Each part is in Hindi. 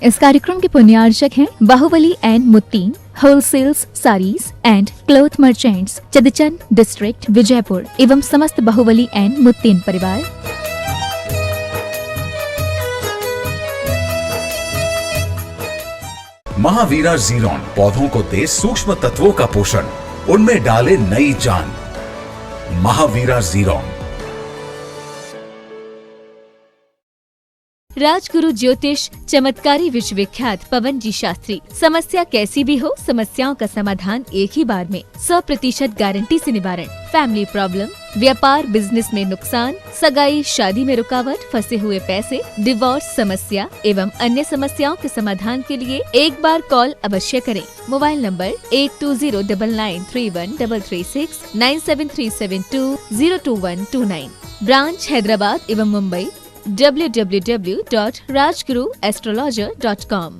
इस कार्यक्रम के पुण्यार्चक हैं Bahubali and Muttin wholesales saris and cloth merchants, Chadchan district, Vijayapur एवं समस्त बाहुबली एंड मुत्तीन परिवार। महावीरा जीरोन पौधों को दे सूक्ष्म तत्वों का पोषण, उनमें डाले नई जान। महावीरा जीरोन। राजगुरु ज्योतिष चमत्कारी विश्वविख्यात पवन जी शास्त्री। समस्या कैसी भी हो, समस्याओं का समाधान एक ही बार में, 100% गारंटी से निवारण। फैमिली प्रॉब्लम, व्यापार बिजनेस में नुकसान, सगाई शादी में रुकावट, फंसे हुए पैसे, डिवोर्स समस्या एवं अन्य समस्याओं के समाधान के लिए एक बार कॉल अवश्य करें। Mobile number 8209931336 9737202129। ब्रांच हैदराबाद एवं मुंबई www.rajguruastrologer.com।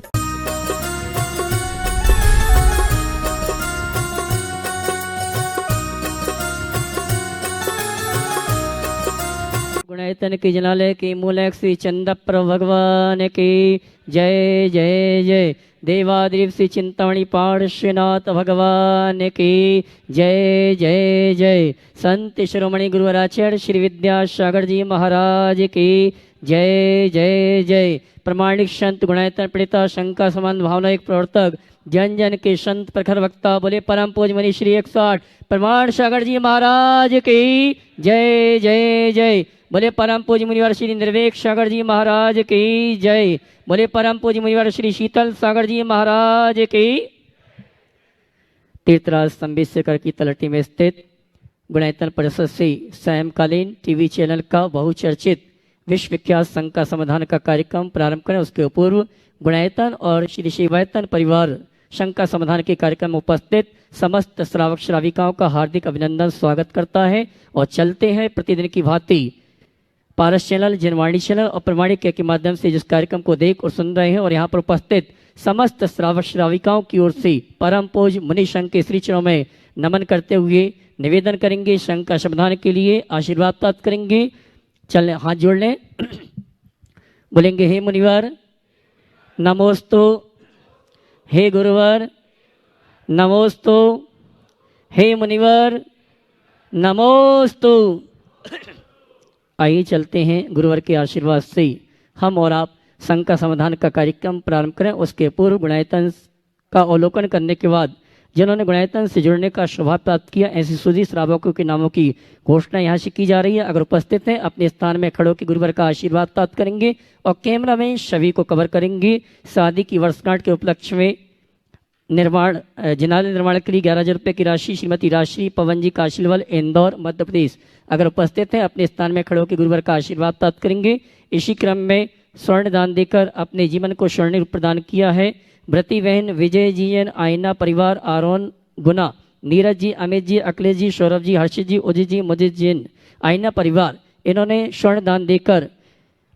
गुणायतन की जनालय की मूलक श्री चंदप्र भगवान की जय जय जय। देवाद्रीप श्री चिंतामणि पार्श्वनाथ भगवान की जय जय जय। संत शिरोमणि गुरुवराचार्य श्री विद्यासागर जी महाराज की जय जय जय। प्रमाणिक संत गुणायतन प्रणेता शंका समान भावनायक प्रवर्तक जन जन के संत प्रखर वक्ता बोले परम पूज मनी श्री 108 प्रमाण सागर जी महाराज की जय जय जय। बोले परम पूज मुनिवर श्री निर्वेक सागर जी महाराज की जय। बोले परम पूज मुनिवर श्री शीतल सागर जी महाराज की। तीर्थराज संबिस्कर की तलहटी में स्थित गुणायतन परिषद से सायंकालीन टीवी चैनल का बहुचर्चित विश्वविख्यात शंका समाधान का कार्यक्रम प्रारंभ करें। उसके पूर्व गुणायतन और श्री शिवायतन परिवार शंका समाधान के कार्यक्रम में उपस्थित समस्त श्रावक श्राविकाओं का हार्दिक अभिनंदन स्वागत करता है। और चलते हैं प्रतिदिन की भांति पारस चैनल, जनवाणी चैनल और प्रमाणिक के माध्यम से जिस कार्यक्रम को देख और सुन रहे हैं, और यहाँ पर उपस्थित समस्त श्रावक श्राविकाओं की ओर से परम पूज मुनि संघ के श्री चरणों में नमन करते हुए निवेदन करेंगे, शंका समाधान के लिए आशीर्वाद प्राप्त करेंगे। चलें, हाथ जोड़ लें, बोलेंगे हे मुनिवर नमोस्तु, हे गुरुवर नमोस्तु, हे मुनिवर नमोस्तु। आइए चलते हैं गुरुवर के आशीर्वाद से हम और आप शंका समाधान का कार्यक्रम प्रारंभ करें। उसके पूर्व गुणायतन का अवलोकन करने के बाद जिन्होंने गुणायतन से जुड़ने का सौभाग्य प्राप्त किया, ऐसे सुधी श्रावकों के नामों की घोषणा यहाँ से की जा रही है। अगर उपस्थित हैं अपने स्थान में खड़े होकर गुरुवर का आशीर्वाद प्राप्त करेंगे और कैमरा में सभी को कवर करेंगे। शादी की वर्षगांठ के उपलक्ष्य में जिनालय निर्माण के लिए 11,000 रुपये की राशि श्रीमती राशि पवन जी काशिलवल, इंदौर, मध्य प्रदेश। अगर उपस्थित हैं अपने स्थान में खड़े होकर गुरुवर का आशीर्वाद प्राप्त करेंगे। इसी क्रम में स्वर्ण दान देकर अपने जीवन को स्वर्ण रूप प्रदान किया है व्रती बहन विजय जी एन आयना परिवार, आरोन गुना, नीरज जी, अमित जी, अखिलेश जी, सौरभ जी, हर्षित जी, उदित जी, मुदित जी आयना परिवार, इन्होंने स्वर्ण दान देकर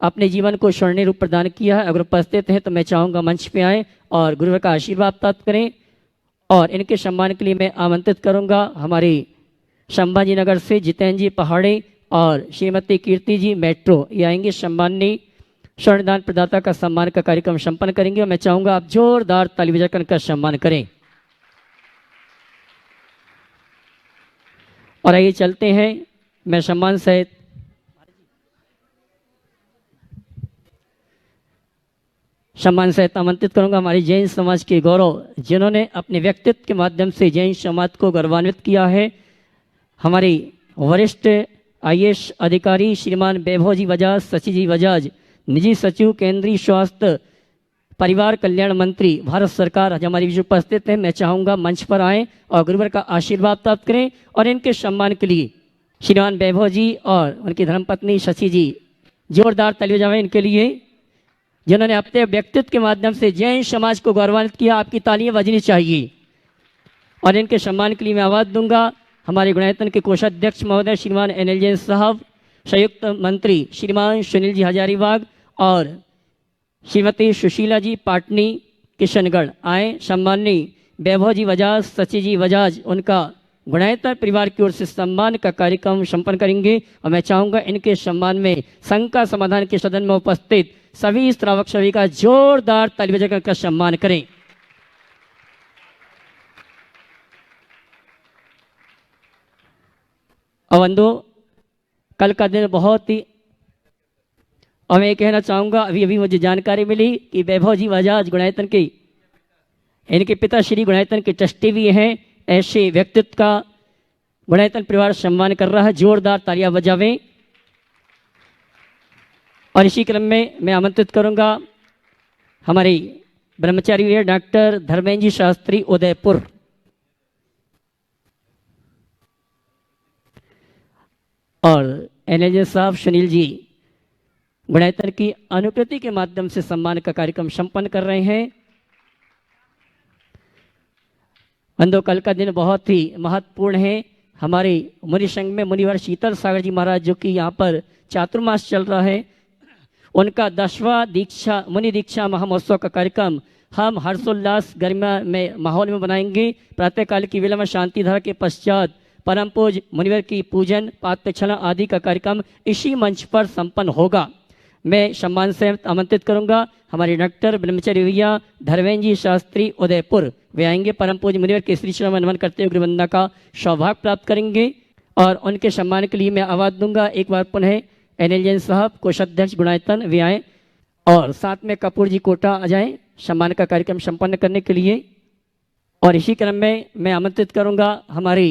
अपने जीवन को स्वर्ण रूप प्रदान किया है। अगर उपस्थित हैं तो मैं चाहूँगा मंच पे आएँ और गुरुवर का आशीर्वाद प्राप्त करें। और इनके सम्मान के लिए मैं आमंत्रित करूँगा हमारे संभाजी नगर से जितेंद्र जी पहाड़े और श्रीमती कीर्ति जी मेट्रो, ये आएंगे सम्माननीय स्वर्णदान प्रदाता का सम्मान का कार्यक्रम संपन्न करेंगे। और मैं चाहूँगा आप जोरदार ताली बजाकर इनका सम्मान करें। और आइए चलते हैं, मैं सम्मान सहित आमंत्रित करूंगा हमारी जैन समाज के गौरव, जिन्होंने अपने व्यक्तित्व के माध्यम से जैन समाज को गौरवान्वित किया है। हमारे वरिष्ठ IAS अधिकारी श्रीमान वैभव जी बजाज, शशि जी बजाज, निजी सचिव केंद्रीय स्वास्थ्य परिवार कल्याण मंत्री भारत सरकार, आज हमारी बीच उपस्थित हैं। मैं चाहूँगा मंच पर आएँ और गुरुवर का आशीर्वाद प्राप्त करें। और इनके सम्मान के लिए श्रीमान वैभव जी और उनकी धर्मपत्नी शशि जी, जोरदार ताली बजाएं इनके लिए, जिन्होंने अपने व्यक्तित्व के माध्यम से जैन समाज को गौरवान्वित किया। आपकी तालियां बजनी चाहिए। और इनके सम्मान के लिए मैं आवाज़ दूंगा हमारे गुणायतन के कोषाध्यक्ष महोदय श्रीमान NL जैन साहब, संयुक्त मंत्री श्रीमान सुनील जी हजारीबाग और श्रीमती सुशीला जी पाटनी किशनगढ़ आए। सम्माननीय वैभव जी बजाज, शशि जी बजाज, उनका गुणायता परिवार की ओर से सम्मान का कार्यक्रम संपन्न करेंगे। और मैं चाहूंगा इनके सम्मान में संघ का समाधान के सदन में उपस्थित सभी श्रावक सभी का जोरदार ताली बजाकर का सम्मान करें। अवंदो कल का दिन बहुत ही, और मैं कहना चाहूंगा अभी मुझे जानकारी मिली कि वैभव जी बजाज गुणायतन के इनके पिता श्री गुणायतन के ट्रस्टी भी हैं। ऐसे व्यक्तित्व का गुणायतन परिवार सम्मान कर रहा है, जोरदार तालियां बजावें। और इसी क्रम में मैं आमंत्रित करूंगा हमारे ब्रह्मचारी डॉक्टर धर्मेंद्र जी शास्त्री उदयपुर, और एनएलजे साहब सुनील जी गुणायतन की अनुकृति के माध्यम से सम्मान का कार्यक्रम संपन्न कर रहे हैं। बंधु कल का दिन बहुत ही महत्वपूर्ण है। हमारे मुनि संघ में मुनिवर शीतल सागर जी महाराज जो कि यहाँ पर चातुर्मास चल रहा है, उनका 10वां दीक्षा मुनि दीक्षा महामहोत्सव का कार्यक्रम हम हर्षोल्लास गरिमा में माहौल में बनाएंगे। प्रातःकाल की वेला में शांति धारा के पश्चात परम पूज मुनिवर की पूजन पाद प्रक्षालना आदि का कार्यक्रम इसी मंच पर संपन्न होगा। मैं सम्मान से आमंत्रित करूंगा हमारे डॉक्टर ब्रह्मचारी भैया धर्मेंद्र जी शास्त्री उदयपुर, वे आएंगे परम पूज मुनिवर के श्री चरण में नमन करते हुए गुरुवंदना का सौभाग्य प्राप्त करेंगे। और उनके सम्मान के लिए मैं आवाज दूंगा एक बार पुनः एनएलजे साहब कोषाध्यक्ष गुणायतन वे आए, और साथ में कपूर जी कोटा आ जाएं सम्मान का कार्यक्रम संपन्न करने के लिए। और इसी क्रम में मैं आमंत्रित करूंगा हमारी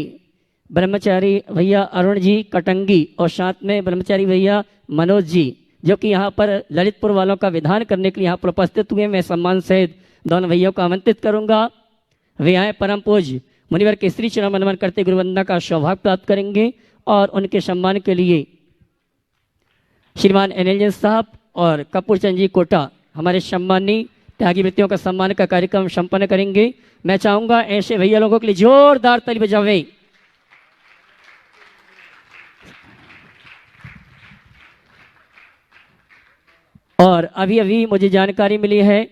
ब्रह्मचारी भैया अरुण जी कटंगी, और साथ में ब्रह्मचारी भैया मनोज जी जो कि यहाँ पर ललितपुर वालों का विधान करने के लिए यहाँ पर उपस्थित हुए। मैं सम्मान सहित दोनों भैया को आमंत्रित करूंगा, वे आए परम पूज मुनिवर के श्री चरण में नमन करते गुरुवंदना का सौभाग्य प्राप्त करेंगे। और उनके सम्मान के लिए श्रीमान एनएलजे साहब और कपूर चंद जी कोटा हमारे सम्मानी त्यागी वृत्तियों का सम्मान का कार्यक्रम संपन्न करेंगे। मैं चाहूंगा ऐसे भैया लोगों के लिए जोरदार ताली बजावें। और अभी मुझे जानकारी मिली है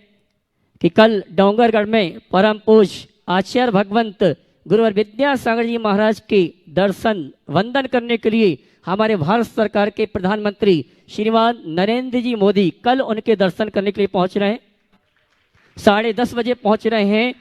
कि कल डोंगरगढ़ में परम पूज आचार्य भगवंत गुरुवर विद्यासागर जी महाराज के दर्शन वंदन करने के लिए हमारे भारत सरकार के प्रधानमंत्री श्रीमान नरेंद्र जी मोदी कल उनके दर्शन करने के लिए पहुंच रहे हैं। 10:30 बजे पहुंच रहे हैं।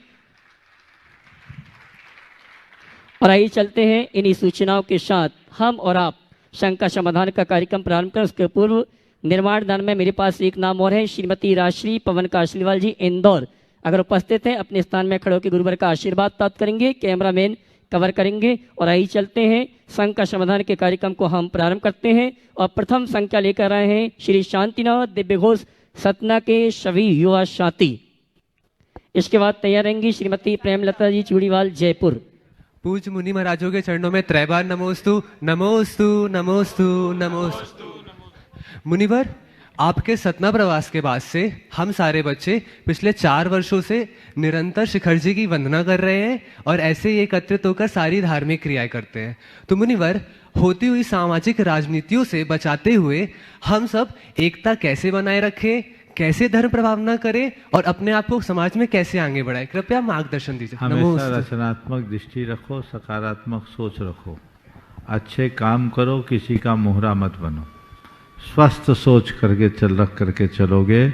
और आइए चलते हैं इन्हीं सूचनाओं के साथ हम और आप संघ का समाधान का कार्यक्रम प्रारंभ करें। उसके पूर्व निर्माण दान में मेरे पास एक नाम और है, श्रीमती राजश्री पवन काशलीवाल जी इंदौर, अगर उपस्थित हैं अपने स्थान में खड़े होकर गुरुवर का आशीर्वाद प्राप्त करेंगे। कैमरामैन कवर करेंगे। और आइए चलते हैं संघ का समाधान के कार्यक्रम को हम प्रारंभ करते हैं। और प्रथम संख्या लेकर आए हैं श्री शांतिनाथ दिव्य घोष सतना के सभी युवा साथी। इसके बाद तैयार रहेंगी श्रीमती प्रेमलता जी चूड़ीवाल जयपुर। पूज्य मुनि महाराजों के चरणों में त्रैबार नमोस्तु नमोस्तु नमोस्तु नमोस्तु। मुनिवर, आपके सतना प्रवास के बाद से हम सारे बच्चे पिछले 4 वर्षों से निरंतर शिखर जी की वंदना कर रहे हैं और ऐसे ही एकत्रित होकर सारी धार्मिक क्रियाएं करते हैं। तो मुनिवर, होती हुई सामाजिक राजनीतियों से बचाते हुए हम सब एकता कैसे बनाए रखें, कैसे धर्म प्रभाव न करें और अपने आप को समाज में कैसे आगे बढ़ाएं, कृपया मार्गदर्शन दीजिए। हमेशा रचनात्मक दृष्टि रखो, सकारात्मक सोच रखो, अच्छे काम करो, किसी का मोहरा मत बनो। स्वस्थ सोच करके रख करके चलोगे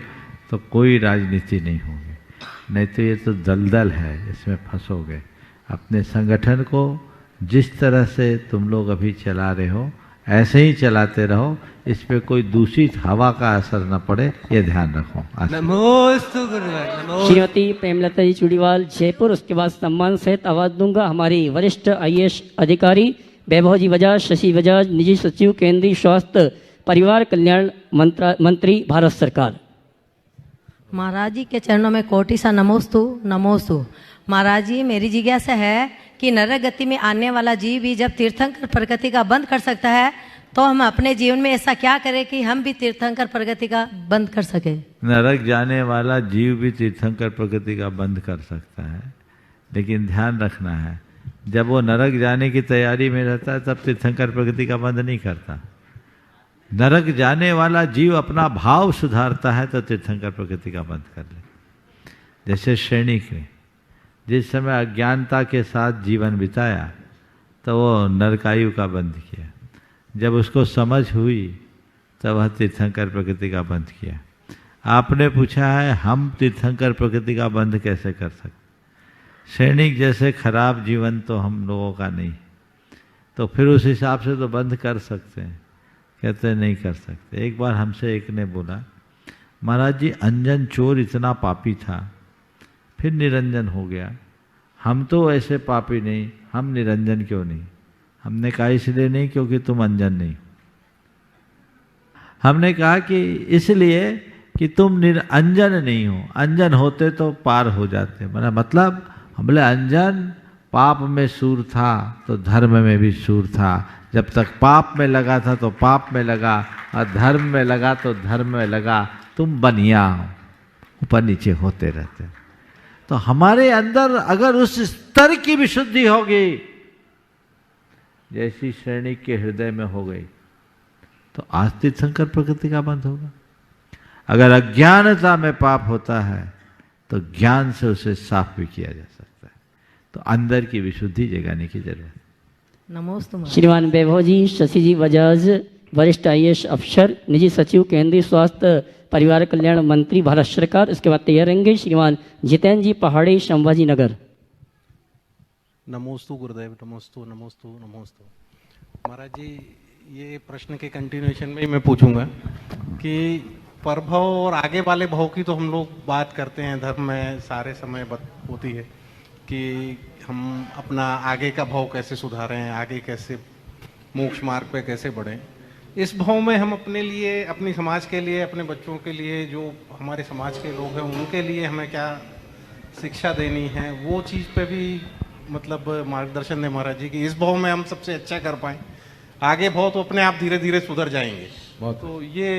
तो कोई राजनीति नहीं होगी, नहीं तो ये तो दलदल है, इसमें फंसोगे। अपने संगठन को जिस तरह से तुम लोग अभी चला रहे हो ऐसे ही चलाते रहो, इस पे कोई दूषित हवा का असर न पड़े, ये ध्यान रखो। नमोस्तु गुरुवर। श्रीमती प्रेमलता जी चूड़ीवाल जयपुर। उसके बाद सम्मान सहित आवाज दूंगा हमारी वरिष्ठ IAS अधिकारी वैभव जी बजाज, शशि बजाज, निजी सचिव केंद्रीय स्वास्थ्य परिवार कल्याण मंत्री भारत सरकार। महाराज जी के चरणों में कोटि सा नमोस्तु नमोस्तु। महाराज जी, मेरी जिज्ञासा है कि नरक गति में आने वाला जीव भी जब तीर्थंकर प्रगति का बंद कर सकता है, तो हम अपने जीवन में ऐसा क्या करें कि हम भी तीर्थंकर प्रगति का बंद कर सके। नरक जाने वाला जीव भी तीर्थंकर प्रगति का बंद कर सकता है, लेकिन ध्यान रखना है जब वो नरक जाने की तैयारी में रहता है तब तीर्थंकर प्रगति का बंद नहीं करता। नरक जाने वाला जीव अपना भाव सुधारता है तो तीर्थंकर प्रगति का बंद कर ले। जैसे सैनिक ने जिस समय अज्ञानता के साथ जीवन बिताया तो वो नरकायु का बंद किया। जब उसको समझ हुई तब वह तीर्थंकर प्रकृति का बंद किया। आपने पूछा है हम तीर्थंकर प्रकृति का बंद कैसे कर सकते? सैनिक जैसे खराब जीवन तो हम लोगों का नहीं, तो फिर उस हिसाब से तो बंद कर सकते हैं। कहते नहीं कर सकते। एक बार हमसे एक ने बोला, महाराज जी अंजन चोर इतना पापी था, फिर निरंजन हो गया, हम तो ऐसे पापी नहीं, हम निरंजन क्यों नहीं? हमने कहा इसलिए नहीं क्योंकि तुम अंजन नहीं। हमने कहा कि इसलिए कि तुम निरंजन नहीं हो, अंजन होते तो पार हो जाते। मतलब हमले अंजन पाप में सूर था तो धर्म में भी सूर था। जब तक पाप में लगा था तो पाप में लगा, और धर्म में लगा तो धर्म में लगा। तुम बनिया हो, ऊपर नीचे होते रहते। तो हमारे अंदर अगर उस स्तर की विशुद्धि होगी जैसी श्रेणी के हृदय में हो गई, तो आज तीर्थंकर प्रकृति का बंध होगा। अगर अज्ञानता में पाप होता है तो ज्ञान से उसे साफ भी किया जा सकता है। तो अंदर की विशुद्धि जगाने की जरूरत है। नमोस्तु। श्रीमान वैभव जी, शशि जी बजाज, वरिष्ठ IAS अफसर, निजी सचिव, केंद्रीय स्वास्थ्य परिवार कल्याण मंत्री, भारत सरकार। इसके बाद तैयार रहेंगे श्रीमान जितेंद्र जी, पहाड़ी, संभाजी नगर। नमोस्तु गुरुदेव, नमोस्तु नमोस्तु नमोस्तु। महाराज जी, ये प्रश्न के कंटिन्यूएशन में ही मैं पूछूंगा कि परभव और आगे वाले भाव की तो हम लोग बात करते हैं, धर्म में सारे समय होती है कि हम अपना आगे का भाव कैसे सुधारें, आगे कैसे मोक्ष मार्ग पे कैसे बढ़ें। इस भाव में हम अपने लिए, अपनी समाज के लिए, अपने बच्चों के लिए, जो हमारे समाज के लोग हैं उनके लिए हमें क्या शिक्षा देनी है, वो चीज़ पे भी मतलब मार्गदर्शन दें महाराज जी कि इस भाव में हम सबसे अच्छा कर पाएँ। आगे भाव तो अपने आप धीरे धीरे सुधर जाएंगे, तो ये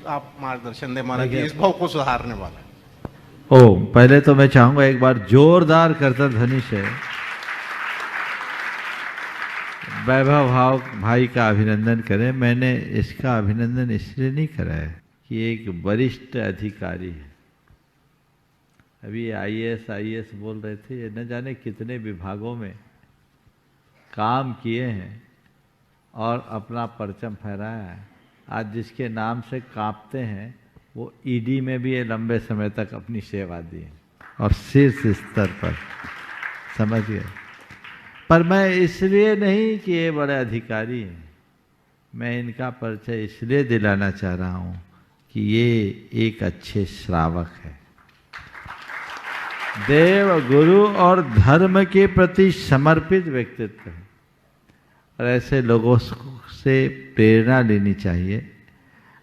आप मार्गदर्शन दें महाराज जी, इस भाव को सुधारने वाला। पहले तो मैं चाहूंगा एक बार जोरदार करतल ध्वनि से वैभव भाव भाई का अभिनंदन करें। मैंने इसका अभिनंदन इसलिए नहीं करा है कि एक वरिष्ठ अधिकारी है, अभी IAS बोल रहे थे, ये न जाने कितने विभागों में काम किए हैं और अपना परचम फहराया है। आज जिसके नाम से कांपते हैं वो ED में भी ये लंबे समय तक अपनी सेवा दी है और शीर्ष स्तर पर, समझ गए। पर मैं इसलिए नहीं कि ये बड़े अधिकारी हैं, मैं इनका परिचय इसलिए दिलाना चाह रहा हूँ कि ये एक अच्छे श्रावक है, देव, गुरु और धर्म के प्रति समर्पित व्यक्तित्व है। और ऐसे लोगों से प्रेरणा लेनी चाहिए।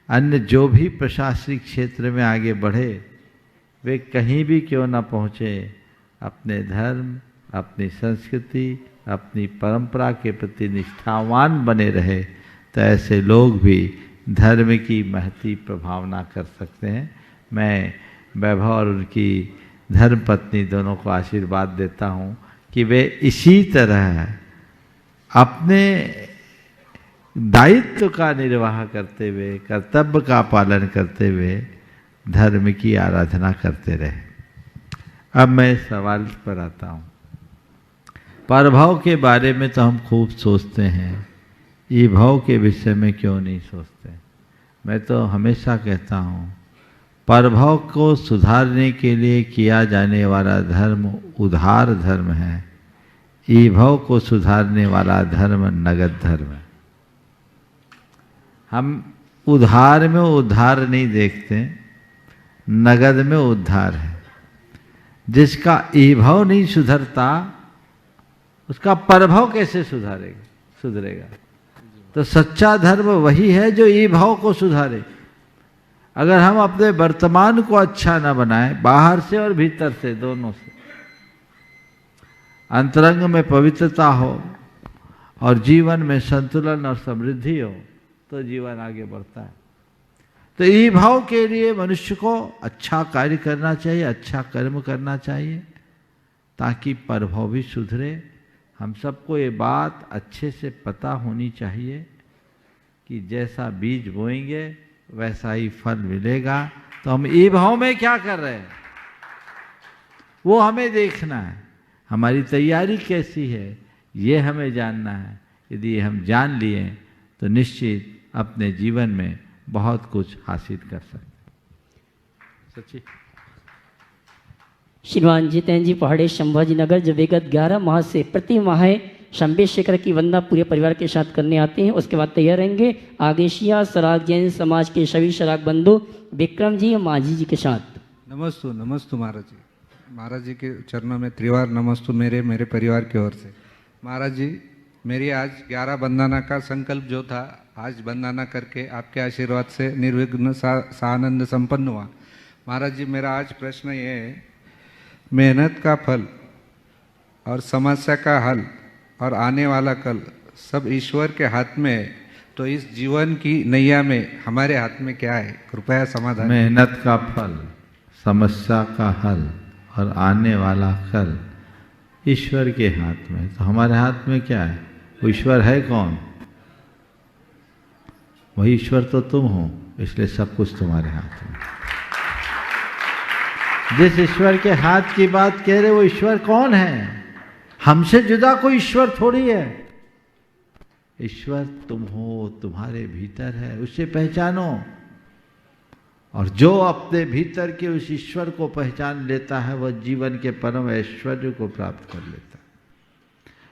अन्य जो भी प्रशासनिक क्षेत्र में आगे बढ़े, वे कहीं भी क्यों ना पहुँचे, अपने धर्म, अपनी संस्कृति, अपनी परंपरा के प्रति निष्ठावान बने रहे, तो ऐसे लोग भी धर्म की महती प्रभावना कर सकते हैं। मैं वैभव और उनकी धर्मपत्नी दोनों को आशीर्वाद देता हूँ कि वे इसी तरह अपने दायित्व का निर्वाह करते हुए, कर्तव्य का पालन करते हुए धर्म की आराधना करते रहे। अब मैं सवाल पर आता हूँ। परभव के बारे में तो हम खूब सोचते हैं, ये भाव के विषय में क्यों नहीं सोचते? मैं तो हमेशा कहता हूँ, परभव को सुधारने के लिए किया जाने वाला धर्म उधार धर्म है, ईभव को सुधारने वाला धर्म नगद धर्म है। हम उधार में उद्धार नहीं देखते, नगद में उद्धार है। जिसका ईभव नहीं सुधरता उसका परभव कैसे सुधरेगा? तो सच्चा धर्म वही है जो ईभव को सुधारे। अगर हम अपने वर्तमान को अच्छा न बनाएं, बाहर से और भीतर से दोनों से, अंतरंग में पवित्रता हो और जीवन में संतुलन और समृद्धि हो, तो जीवन आगे बढ़ता है। तो ई भाव के लिए मनुष्य को अच्छा कार्य करना चाहिए, अच्छा कर्म करना चाहिए, ताकि परभव भी सुधरे। हम सबको ये बात अच्छे से पता होनी चाहिए कि जैसा बीज बोएंगे वैसा ही फल मिलेगा। तो हम ई भाव में क्या कर रहे हैं वो हमें देखना है। हमारी तैयारी कैसी है ये हमें जानना है। यदि ये हम जान लिए तो निश्चित अपने जीवन में बहुत कुछ हासिल कर सकते। सच्ची श्रीमान जितेंद्र जी पहाड़ी संभाजी नगर जो विगत 11 माह से प्रति माह शंबे शेखर की वंदना पूरे परिवार के साथ करने आते हैं, उसके बाद तैयार रहेंगे आगेशिया सराग जैन समाज के सभी सराग बंधु विक्रम जी माझी जी के साथ। नमस्तु नमस्तु महाराज जी। महाराज जी के चरणों में त्रिवार नमस्तु मेरे परिवार की ओर से। महाराज जी मेरी आज 11 बंदना का संकल्प जो था, आज बंदना करके आपके आशीर्वाद से निर्विघ्न सानंद संपन्न हुआ। महाराज जी मेरा आज प्रश्न ये है, मेहनत का फल और समस्या का हल और आने वाला कल सब ईश्वर के हाथ में है, तो इस जीवन की नैया में हमारे हाथ में क्या है? कृपया समाधान। मेहनत का फल, समस्या का हल और आने वाला कल ईश्वर के हाथ में। तो हमारे हाथ में क्या है? वो ईश्वर है कौन? वही ईश्वर तो तुम हो, इसलिए सब कुछ तुम्हारे हाथ में। जिस ईश्वर के हाथ की बात कह रहे वो ईश्वर कौन है? हमसे जुदा कोई ईश्वर थोड़ी है। ईश्वर तुम हो, तुम्हारे भीतर है, उसे पहचानो। और जो अपने भीतर के उस ईश्वर को पहचान लेता है वह जीवन के परम ऐश्वर्य को प्राप्त कर लेता है।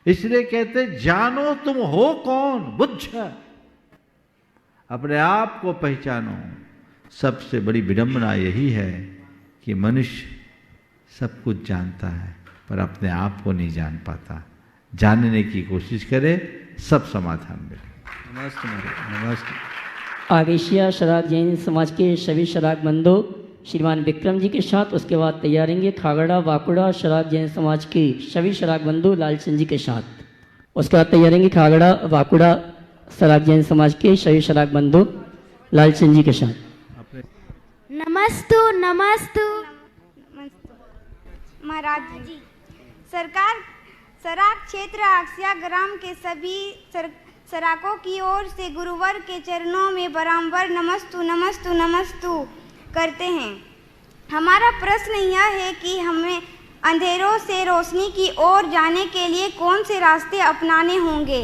इसलिए कहते जानो तुम हो कौन, बुझ अपने आप को पहचानो। सबसे बड़ी विडंबना यही है कि मनुष्य सब कुछ जानता है पर अपने आप को नहीं जान पाता। जानने की कोशिश करे, सब समाधान मिले। नमस्ते नमस्ते। आगेशिया शराग जैन समाज के सभी शराग बंधु श्रीमान विक्रम जी के साथ, उसके बाद तैयारेंगे खागड़ा वाकुड़ा शराग जैन समाज के सभी शराग बंधु लालचंद जी के साथ। उसके बाद तैयारेंगे खागड़ा वाकुड़ा शराग जैन समाज के सभी शराग बंधु लालचंद जी के साथ। नमस्तु नमस्तु महाराज जी। सरकार सराग क्षेत्र आगेशिया ग्राम के सभी सराकों की ओर से गुरुवर के चरणों में बारंबार नमस्तु नमस्तु नमस्तु करते हैं। हमारा प्रश्न यह है कि हमें अंधेरों से रोशनी की ओर जाने के लिए कौन से रास्ते अपनाने होंगे?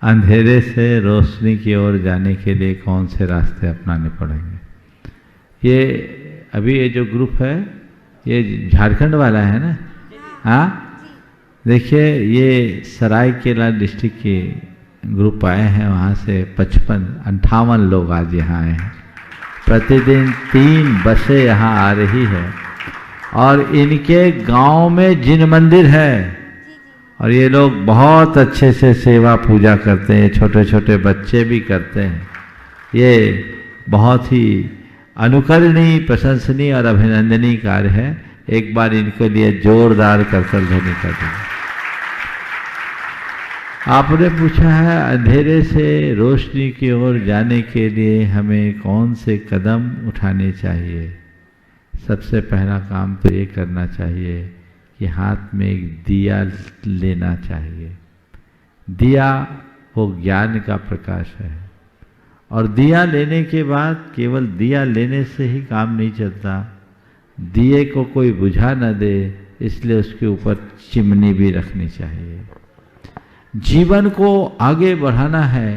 अंधेरे से रोशनी की ओर जाने के लिए कौन से रास्ते अपनाने पड़ेंगे? ये अभी ये जो ग्रुप है ये झारखंड वाला है ना? हाँ, देखिए ये सरायकेला डिस्ट्रिक्ट के ग्रुप आए हैं, वहाँ से 55-58 लोग आज यहाँ आए हैं। प्रतिदिन 3 बसें यहाँ आ रही है और इनके गांव में जिन मंदिर है और ये लोग बहुत अच्छे से सेवा पूजा करते हैं, छोटे छोटे बच्चे भी करते हैं। ये बहुत ही अनुकरणीय, प्रशंसनीय और अभिनंदनीय कार्य है। एक बार इनके लिए जोरदार करतल ध्वनि कर दें। आपने पूछा है अंधेरे से रोशनी की ओर जाने के लिए हमें कौन से कदम उठाने चाहिए। सबसे पहला काम तो ये करना चाहिए कि हाथ में एक दिया लेना चाहिए। दिया वो ज्ञान का प्रकाश है और दिया लेने के बाद केवल दिया लेने से ही काम नहीं चलता। दिए को कोई बुझा न दे, इसलिए उसके ऊपर चिमनी भी रखनी चाहिए। जीवन को आगे बढ़ाना है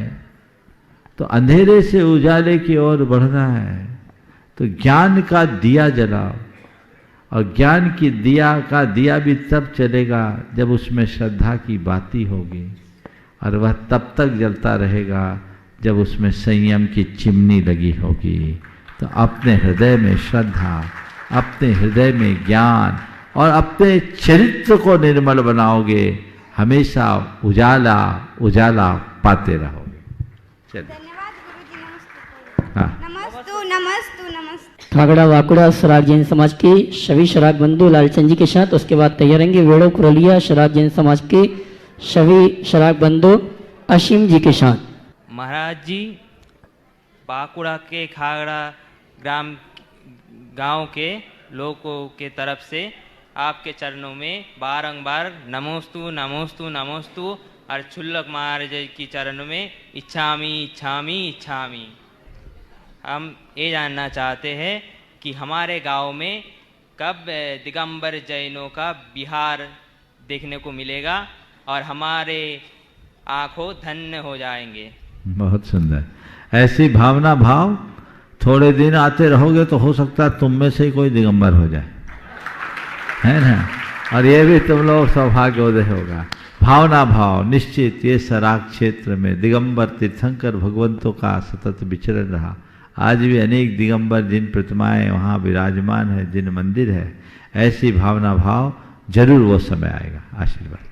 तो अंधेरे से उजाले की ओर बढ़ना है तो ज्ञान का दिया जलाओ। और ज्ञान की दिया भी तब चलेगा जब उसमें श्रद्धा की बाती होगी और वह तब तक जलता रहेगा जब उसमें संयम की चिमनी लगी होगी। तो अपने हृदय में श्रद्धा, अपने हृदय में ज्ञान और अपने चरित्र को निर्मल बनाओगे, हमेशा उजाला उजाला पाते रहोगे। चलिए, धन्यवाद गुरुजी। नमस्तु नमस्तु नमस्तु। खागड़ा वाकुड़ा शराग जैन समाज के सभी शराग बंधु लालचंद जी के साथ, उसके बाद तैयार रहेंगे वेड़ो कुरलिया शराग जैन समाज के सभी शराग बंधु असीम जी के साथ। महाराज जी, बाकुड़ा के खागड़ा गांव के लोगों के तरफ से आपके चरणों में बारंबार नमोस्तु नमोस्तु नमोस्तु और छुल्लक महाराज की चरणों में इच्छामी इच्छामी इच्छामी। हम ये जानना चाहते हैं कि हमारे गांव में कब दिगंबर जैनों का विहार देखने को मिलेगा और हमारे आंखों धन्य हो जाएंगे। बहुत सुंदर। ऐसी भावना भाव थोड़े दिन आते रहोगे तो हो सकता है तुम में से ही कोई दिगंबर हो जाए, है ना। और ये भी तुम लोग सौभाग्योदय होगा। भावना भाव निश्चित ये सराग क्षेत्र में दिगंबर तीर्थंकर भगवंतों का सतत विचरण रहा। आज भी अनेक दिगंबर जिन प्रतिमाएं वहाँ विराजमान है, जिन मंदिर है, ऐसी भावना भाव जरूर वो समय आएगा। आशीर्वाद।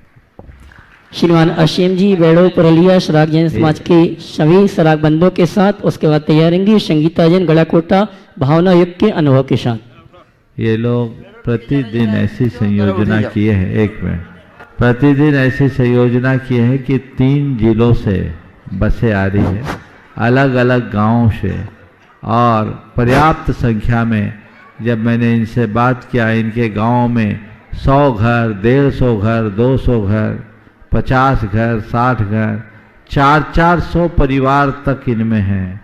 श्रीमान असीम जी बेड़ो पुरलिया सराग जैन समाज के सभी सराग बंदों के साथ, उसके बाद तैयार रहेंगी संगीता जैन गड़ाकोटा भावना युक्त के अनुभव के साथ। ये लोग प्रतिदिन ऐसी संयोजना किए हैं, एक मिनट, प्रतिदिन ऐसी संयोजना किए हैं कि 3 जिलों से बसें आ रही है, अलग अलग गांवों से, और पर्याप्त संख्या में। जब मैंने इनसे बात किया, इनके गांव में 100 घर, 150 घर, 200 घर, 50 घर, 60 घर, 400 परिवार तक इनमें हैं।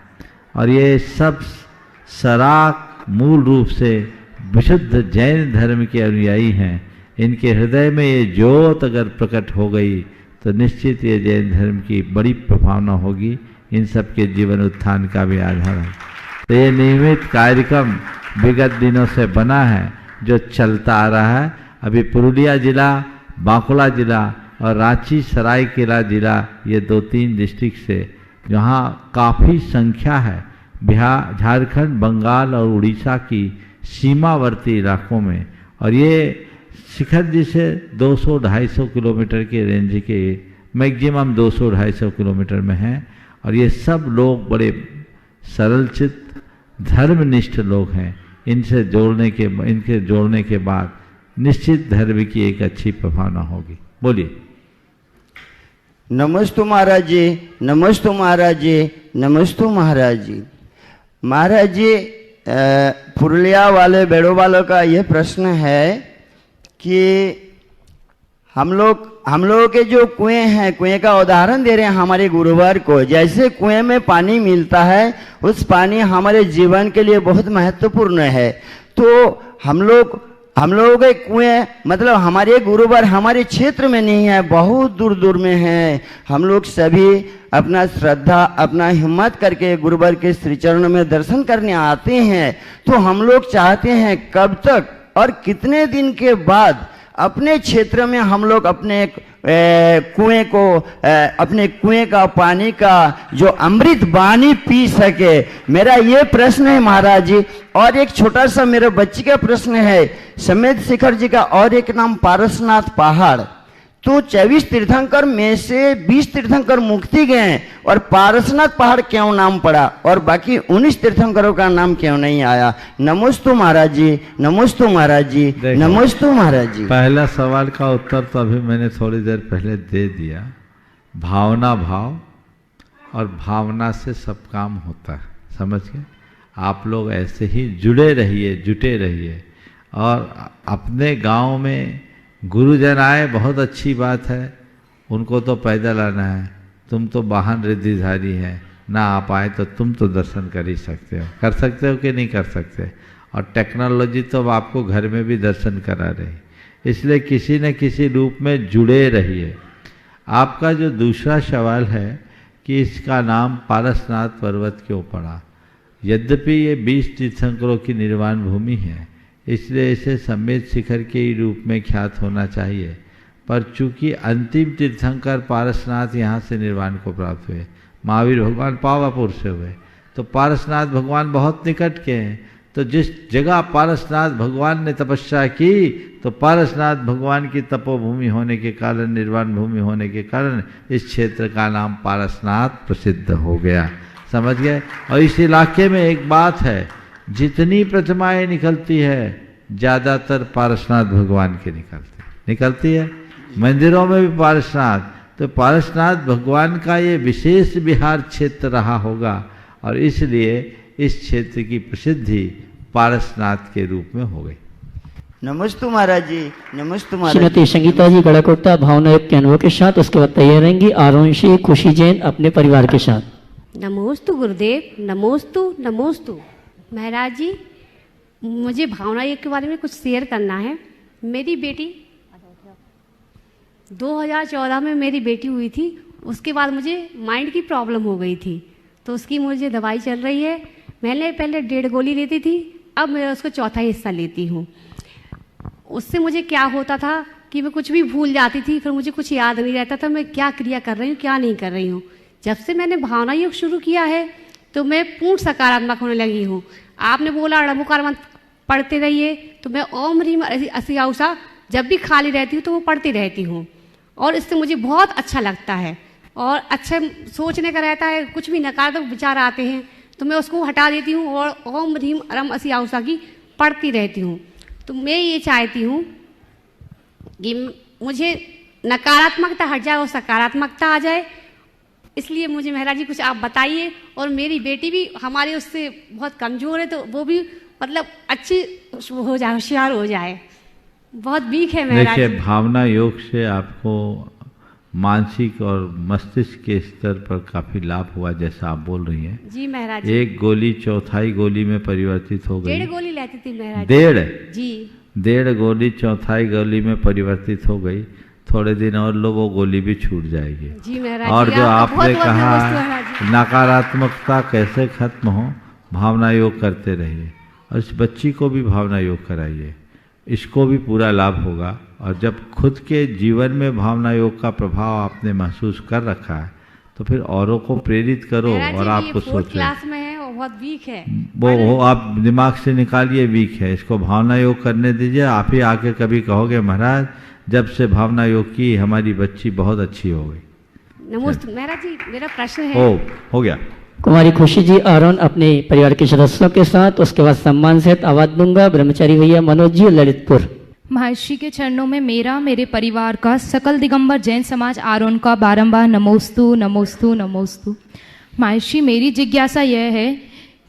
और ये सब सराग मूल रूप से विशुद्ध जैन धर्म के अनुयायी हैं। इनके हृदय में ये ज्योत अगर प्रकट हो गई तो निश्चित ये जैन धर्म की बड़ी प्रभावना होगी। इन सब के जीवन उत्थान का भी आधार है। तो ये नियमित कार्यक्रम विगत दिनों से बना है, जो चलता आ रहा है। अभी पुरुलिया जिला, बांकुड़ा जिला और रांची सरायकेला जिला, ये 2-3 डिस्ट्रिक्ट से जहाँ काफ़ी संख्या है, बिहार, झारखंड, बंगाल और उड़ीसा की सीमावर्ती इलाकों में। और ये शिखर जी से 200-250 किलोमीटर के रेंज के मैक्सिमम 200-250 किलोमीटर में हैं। और ये सब लोग बड़े सरल चित्त धर्मनिष्ठ लोग हैं। इनके जोड़ने के बाद निश्चित धर्म की एक अच्छी प्रभावना होगी। बोलिए। नमस्तु महाराज जी, नमस्तु महाराज जी, नमस्तु महाराज जी। महाराज जी, पुरुलिया वाले बेड़ो वालों का ये प्रश्न है कि हम लोगों के जो कुएं हैं, कुएं का उदाहरण दे रहे हैं हमारे गुरुवार को। जैसे कुएं में पानी मिलता है, उस पानी हमारे जीवन के लिए बहुत महत्वपूर्ण है। तो हम लोगों के कुएं, मतलब हमारे गुरुवार हमारे क्षेत्र में नहीं है, बहुत दूर दूर में है। हम लोग सभी अपना श्रद्धा, अपना हिम्मत करके गुरुवार के श्री चरणों में दर्शन करने आते हैं। तो हम लोग चाहते हैं कब तक और कितने दिन के बाद अपने क्षेत्र में हम लोग अपने कुएं को, अपने कुएं का पानी का जो अमृत वाणी पी सके। मेरा ये प्रश्न है महाराज जी। और एक छोटा सा मेरे बच्चे का प्रश्न है। समेत शिखर जी का और एक नाम पारसनाथ पहाड़, तो 24 तीर्थंकर में से 20 तीर्थंकर मुक्ति गए, और पारसनाथ पहाड़ क्यों नाम पड़ा और बाकी 19 तीर्थंकरों का नाम क्यों नहीं आया? नमोस्तु महाराज जी, नमोस्तु महाराज जी, नमोस्तु महाराज जी। पहला सवाल का उत्तर तो अभी मैंने थोड़ी देर पहले दे दिया। भावना भाव, और भावना से सब काम होता है, समझ गए। आप लोग ऐसे ही जुड़े रहिए, जुटे रहिए। और अपने गांव में गुरुजन आए, बहुत अच्छी बात है, उनको तो पैदल आना है। तुम तो वाहन रिद्धिधारी है, ना आ पाए तो तुम तो दर्शन कर ही सकते हो। कर सकते हो कि नहीं कर सकते? और टेक्नोलॉजी तो अब आपको घर में भी दर्शन करा रही। इसलिए किसी न किसी रूप में जुड़े रहिए। आपका जो दूसरा सवाल है कि इसका नाम पारसनाथ पर्वत क्यों पड़ा, यद्यपि ये 20 तीर्थंकरों की निर्वाण भूमि है, इसलिए इसे समेत शिखर के ही रूप में ख्यात होना चाहिए। पर चूंकि अंतिम तीर्थंकर पारसनाथ यहाँ से निर्वाण को प्राप्त हुए, महावीर भगवान पावापुर से हुए, तो पारसनाथ भगवान बहुत निकट के हैं। तो जिस जगह पारसनाथ भगवान ने तपस्या की, तो पारसनाथ भगवान की तपोभूमि होने के कारण, निर्वाण भूमि होने के कारण इस क्षेत्र का नाम पारसनाथ प्रसिद्ध हो गया। समझ गए। और इस इलाके में एक बात है, जितनी प्रतिमाएं निकलती है ज़्यादातर पारसनाथ भगवान की निकलती है। मंदिरों में भी पारसनाथ, तो पारसनाथ भगवान का ये विशेष विहार क्षेत्र रहा होगा, और इसलिए इस क्षेत्र की प्रसिद्धि पारसनाथ के रूप में हो गई। नमस्तु महाराज जी, नमस्तु महाराज। श्रीमती संगीता जी गड़ाकोटा भावना के अनुभव के साथ, उसके बाद तैयार रहेंगी आरोंशी खुशी जैन अपने परिवार के साथ। नमोस्तु गुरुदेव, नमोस्तु नमोस्तु। महाराज जी, मुझे भावना योग के बारे में कुछ शेयर करना है। मेरी बेटी 2014 में मेरी बेटी हुई थी, उसके बाद मुझे माइंड की प्रॉब्लम हो गई थी, तो उसकी मुझे दवाई चल रही है। मैंने पहले 1.5 गोली लेती थी, अब मैं उसको चौथा हिस्सा लेती हूँ। उससे मुझे क्या होता था कि मैं कुछ भी भूल जाती थी, फिर मुझे कुछ याद नहीं रहता था मैं क्या क्रिया कर रही हूँ क्या नहीं कर रही हूँ। जब से मैंने भावना योग शुरू किया है तो मैं पूर्ण सकारात्मक होने लगी हूँ। आपने बोला णमुकार मंत्र पढ़ते रहिए, तो मैं ओम ह्रीम असियाउसा जब भी खाली रहती हूँ तो वो पढ़ती रहती हूँ, और इससे मुझे बहुत अच्छा लगता है और अच्छा सोचने का रहता है। कुछ भी नकारात्मक विचार आते हैं तो मैं उसको हटा देती हूँ और ओम ह्रीम अरम असियाउसा की पढ़ती रहती हूँ। तो मैं ये चाहती हूँ कि मुझे नकारात्मकता हट जाए और सकारात्मकता आ जाए, इसलिए मुझे महाराज जी कुछ आप बताइए। और मेरी बेटी भी हमारी उससे बहुत कमज़ोर है, तो वो भी मतलब अच्छी हो जाए, होशियार हो जाए, बहुत वीक है महाराज। देखिए, भावना योग से आपको मानसिक और मस्तिष्क के स्तर पर काफ़ी लाभ हुआ, जैसा आप बोल रही हैं। जी महाराज जी। 1 गोली चौथाई गोली में परिवर्तित हो गई। 1.5 गोली लेती थी महाराज। 1.5 जी। 1.5 गोली चौथाई गोली में परिवर्तित हो गई। थोड़े दिन और लो, वो गोली भी छूट जाएगी। जी महाराज। और जो आपने कहा नमस्ते नकारात्मकता कैसे खत्म हो, भावना योग करते रहिए, और इस बच्ची को भी भावना योग कराइए, इसको भी पूरा लाभ होगा। और जब खुद के जीवन में भावना योग का प्रभाव आपने महसूस कर रखा है तो फिर औरों को प्रेरित करो और आपको सोचो। क्लास में है और बहुत वीक है, वो आप दिमाग से निकालिए, वीक है, इसको भावना योग करने दीजिए। आप ही आके कभी कहोगे महाराज जब से भावना योग की हमारी बच्ची बहुत अच्छी हो गई। नमस्ते महाराज जी, मेरा प्रश्न है। हो गया। कुमारी खुशी जी आरोन अपने परिवार के सदस्यों के साथ, उसके बाद सम्मान सहित आवाज दूंगा ब्रह्मचारी भैया मनोज जी ललितपुर। महर्षि के चरणों में मेरा, मेरे परिवार का, सकल दिगंबर जैन समाज आरोन का बारंबार नमोस्तु नमोस्तु नमोस्तु। महर्षि, मेरी जिज्ञासा यह है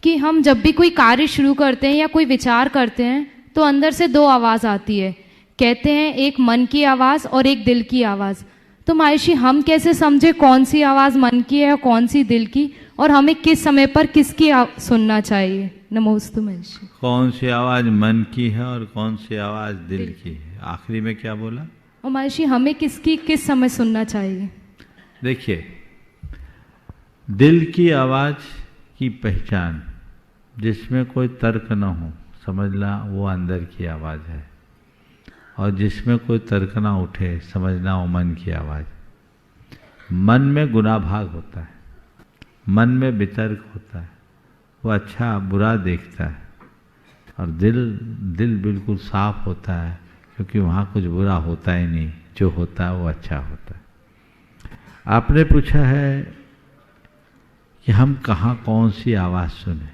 कि हम जब भी कोई कार्य शुरू करते हैं या कोई विचार करते हैं तो अंदर से 2 आवाज़ आती है। कहते हैं एक मन की आवाज़ और एक दिल की आवाज़। तो महर्षि, हम कैसे समझे कौन सी आवाज़ मन की है और कौन सी दिल की, और हमें किस समय पर किसकी सुनना चाहिए? नमोस्तु महर्षि। कौन सी आवाज़ मन की है और कौन सी आवाज़ दिल की है? आखिरी में क्या बोला? और महर्षि, हमें किसकी किस समय सुनना चाहिए? देखिए, दिल की आवाज़ की पहचान जिसमें कोई तर्क न हो, समझना वो अंदर की आवाज़ है, और जिसमें कोई तर्क ना उठे, समझना वो मन की आवाज़। मन में गुनाह भाग होता है, मन में वितर्क होता है, वो अच्छा बुरा देखता है, और दिल बिल्कुल साफ होता है क्योंकि वहाँ कुछ बुरा होता ही नहीं, जो होता है वो अच्छा होता है। आपने पूछा है कि हम कहाँ कौन सी आवाज़ सुने।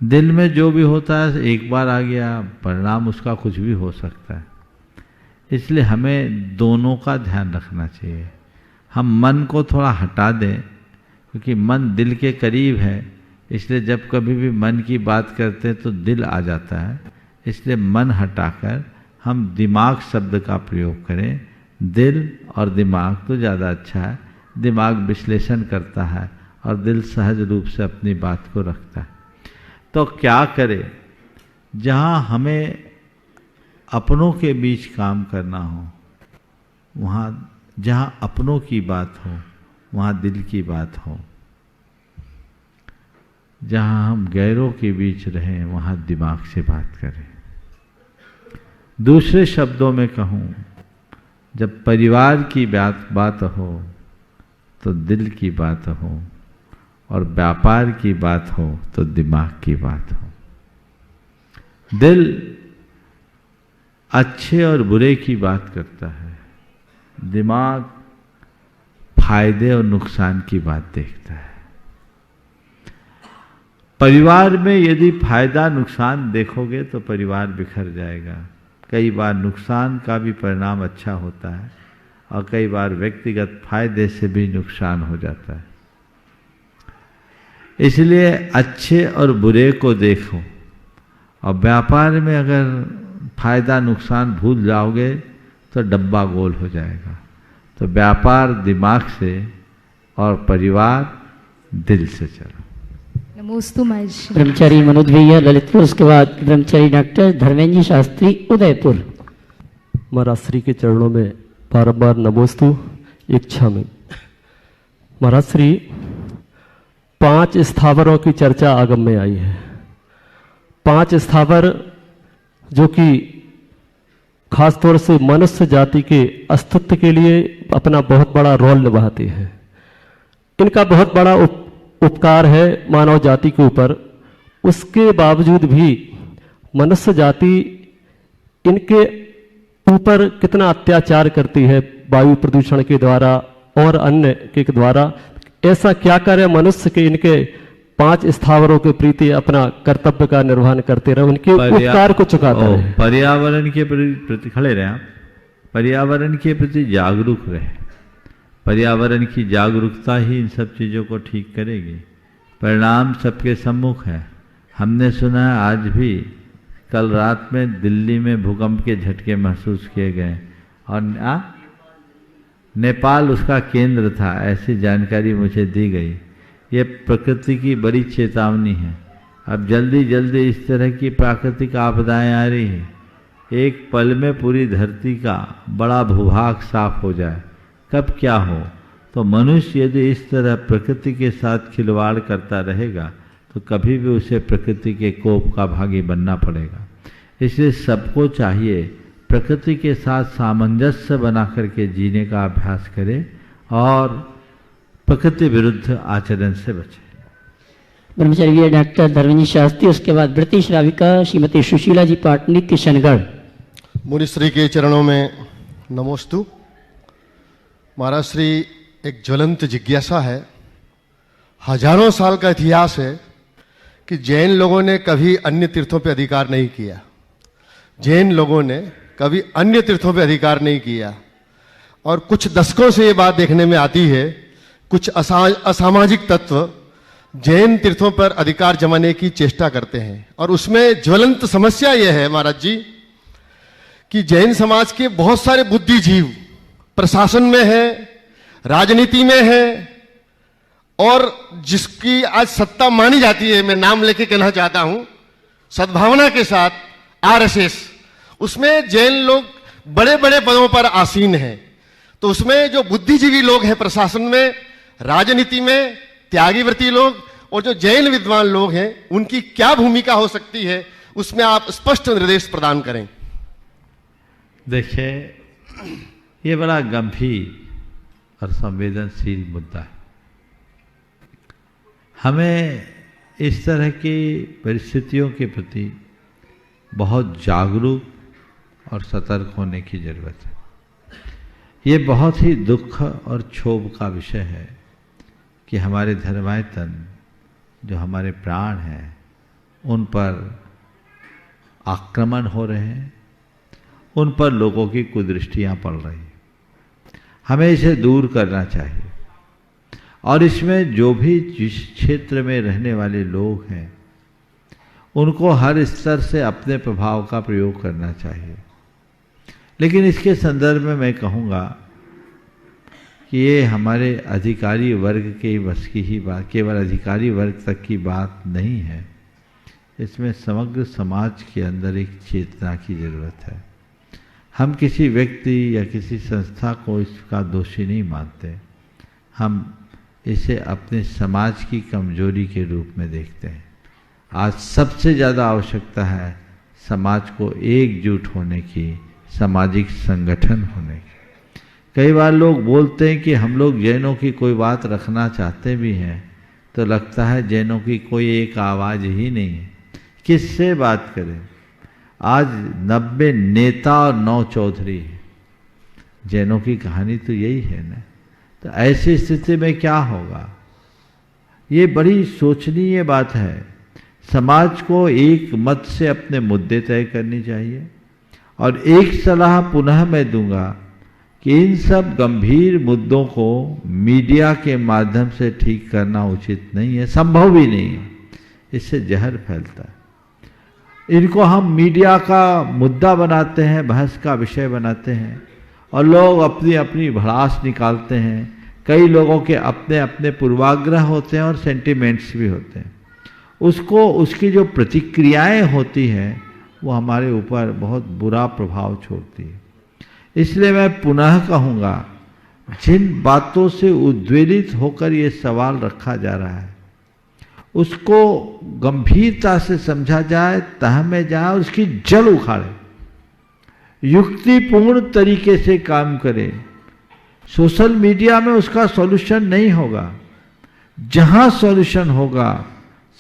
दिल में जो भी होता है एक बार आ गया, परिणाम उसका कुछ भी हो सकता है, इसलिए हमें दोनों का ध्यान रखना चाहिए। हम मन को थोड़ा हटा दें क्योंकि मन दिल के करीब है, इसलिए जब कभी भी मन की बात करते हैं तो दिल आ जाता है, इसलिए मन हटाकर हम दिमाग शब्द का प्रयोग करें। दिल और दिमाग तो ज़्यादा अच्छा है, दिमाग विश्लेषण करता है और दिल सहज रूप से अपनी बात को रखता है। तो क्या करें, जहाँ हमें अपनों के बीच काम करना हो, वहाँ जहाँ अपनों की बात हो वहाँ दिल की बात हो, जहाँ हम गैरों के बीच रहें वहाँ दिमाग से बात करें। दूसरे शब्दों में कहूँ, जब परिवार की बात हो तो दिल की बात हो, और व्यापार की बात हो तो दिमाग की बात हो। दिल अच्छे और बुरे की बात करता है, दिमाग फायदे और नुकसान की बात देखता है। परिवार में यदि फायदा नुकसान देखोगे तो परिवार बिखर जाएगा। कई बार नुकसान का भी परिणाम अच्छा होता है और कई बार व्यक्तिगत फायदे से भी नुकसान हो जाता है। इसलिए अच्छे और बुरे को देखो, और व्यापार में अगर फायदा नुकसान भूल जाओगे तो डब्बा गोल हो जाएगा। तो व्यापार दिमाग से और परिवार दिल से चलो। नमोस्तु महर्षि। ब्रह्मचारी मनोज भैया ललितपुर, उसके बाद ब्रह्मचारी डॉक्टर धर्मेंद्र शास्त्री उदयपुर। महाराज श्री के चरणों में बारंबार नमोस्तु इच्छा में। महाराज श्री 5 स्थावरों की चर्चा आगम में आई है। 5 स्थावर जो कि खासतौर से मनुष्य जाति के अस्तित्व के लिए अपना बहुत बड़ा रोल निभाते हैं। इनका बहुत बड़ा उपकार है मानव जाति के ऊपर। उसके बावजूद भी मनुष्य जाति इनके ऊपर कितना अत्याचार करती है, वायु प्रदूषण के द्वारा और अन्य के द्वारा। ऐसा क्या कार्य मनुष्य के इनके 5 स्थावरों के प्रति अपना कर्तव्य का निर्वहन करते रहे, उनके उपकार को चुकाता रहे। पर्यावरण के प्रति खड़े रहे, पर्यावरण के प्रति जागरूक रहे। पर्यावरण की जागरूकता ही इन सब चीज़ों को ठीक करेगी। परिणाम सबके सम्मुख है। हमने सुना है आज भी, कल रात में दिल्ली में भूकंप के झटके महसूस किए गए और नेपाल उसका केंद्र था, ऐसी जानकारी मुझे दी गई। ये प्रकृति की बड़ी चेतावनी है। अब जल्दी जल्दी इस तरह की प्राकृतिक आपदाएं आ रही हैं। एक पल में पूरी धरती का बड़ा भूभाग साफ हो जाए, कब क्या हो। तो मनुष्य यदि इस तरह प्रकृति के साथ खिलवाड़ करता रहेगा तो कभी भी उसे प्रकृति के कोप का भागी बनना पड़ेगा। इसलिए सबको चाहिए प्रकृति के साथ सामंजस्य बना करके जीने का अभ्यास करें और प्रकृति विरुद्ध आचरण से बचे। ब्रह्मचर्य डॉक्टर धर्मेंद्र शास्त्री, उसके बाद ब्रिटिश श्राविका श्रीमती सुशीला जी पाटनी, किशनगढ़। मुनिश्री के चरणों में नमोस्तु। महाराज श्री एक ज्वलंत जिज्ञासा है। हजारों साल का इतिहास है कि जैन लोगों ने कभी अन्य तीर्थों पर अधिकार नहीं किया। जैन लोगों ने कभी अन्य तीर्थों पर अधिकार नहीं किया और कुछ दशकों से ये बात देखने में आती है, कुछ असामाजिक तत्व जैन तीर्थों पर अधिकार जमाने की चेष्टा करते हैं। और उसमें ज्वलंत समस्या यह है महाराज जी कि जैन समाज के बहुत सारे बुद्धिजीव प्रशासन में है, राजनीति में है और जिसकी आज सत्ता मानी जाती है, मैं नाम लेके कहना चाहता हूं, सद्भावना के साथ आरएसएस, उसमें जैन लोग बड़े बड़े पदों पर आसीन हैं। तो उसमें जो बुद्धिजीवी लोग हैं प्रशासन में, राजनीति में, त्यागी व्रती लोग और जो जैन विद्वान लोग हैं, उनकी क्या भूमिका हो सकती है, उसमें आप स्पष्ट निर्देश प्रदान करें। देखिए, ये बड़ा गंभीर और संवेदनशील मुद्दा है। हमें इस तरह की परिस्थितियों के प्रति बहुत जागरूक और सतर्क होने की जरूरत है। ये बहुत ही दुख और क्षोभ का विषय है कि हमारे धर्मायतन, जो हमारे प्राण हैं, उन पर आक्रमण हो रहे हैं, उन पर लोगों की कुदृष्टियां पड़ रही हैं। हमें इसे दूर करना चाहिए और इसमें जो भी जिस क्षेत्र में रहने वाले लोग हैं उनको हर स्तर से अपने प्रभाव का प्रयोग करना चाहिए। लेकिन इसके संदर्भ में मैं कहूँगा कि ये हमारे अधिकारी वर्ग के बस की ही बात, केवल अधिकारी वर्ग तक की बात नहीं है। इसमें समग्र समाज के अंदर एक चेतना की जरूरत है। हम किसी व्यक्ति या किसी संस्था को इसका दोषी नहीं मानते, हम इसे अपने समाज की कमजोरी के रूप में देखते हैं। आज सबसे ज़्यादा आवश्यकता है समाज को एकजुट होने की, सामाजिक संगठन होने की। कई बार लोग बोलते हैं कि हम लोग जैनों की कोई बात रखना चाहते भी हैं तो लगता है जैनों की कोई एक आवाज़ ही नहीं है, किससे बात करें। आज 90 नेता और 9 चौधरी हैं। जैनों की कहानी तो यही है ना। तो ऐसी स्थिति में क्या होगा? ये बड़ी सोचनीय बात है। समाज को एक मत से अपने मुद्दे तय करनी चाहिए। और एक सलाह पुनः मैं दूंगा कि इन सब गंभीर मुद्दों को मीडिया के माध्यम से ठीक करना उचित नहीं है, संभव भी नहीं है। इससे जहर फैलता है। इनको हम मीडिया का मुद्दा बनाते हैं, बहस का विषय बनाते हैं और लोग अपनी अपनी भड़ास निकालते हैं। कई लोगों के अपने अपने पूर्वाग्रह होते हैं और सेंटिमेंट्स भी होते हैं। उसको उसकी जो प्रतिक्रियाएं होती हैं वो हमारे ऊपर बहुत बुरा प्रभाव छोड़ती है। इसलिए मैं पुनः कहूँगा, जिन बातों से उद्वेलित होकर ये सवाल रखा जा रहा है उसको गंभीरता से समझा जाए, तह में जाए, उसकी जड़ उखाड़े, युक्तिपूर्ण तरीके से काम करे। सोशल मीडिया में उसका सॉल्यूशन नहीं होगा। जहां सॉल्यूशन होगा,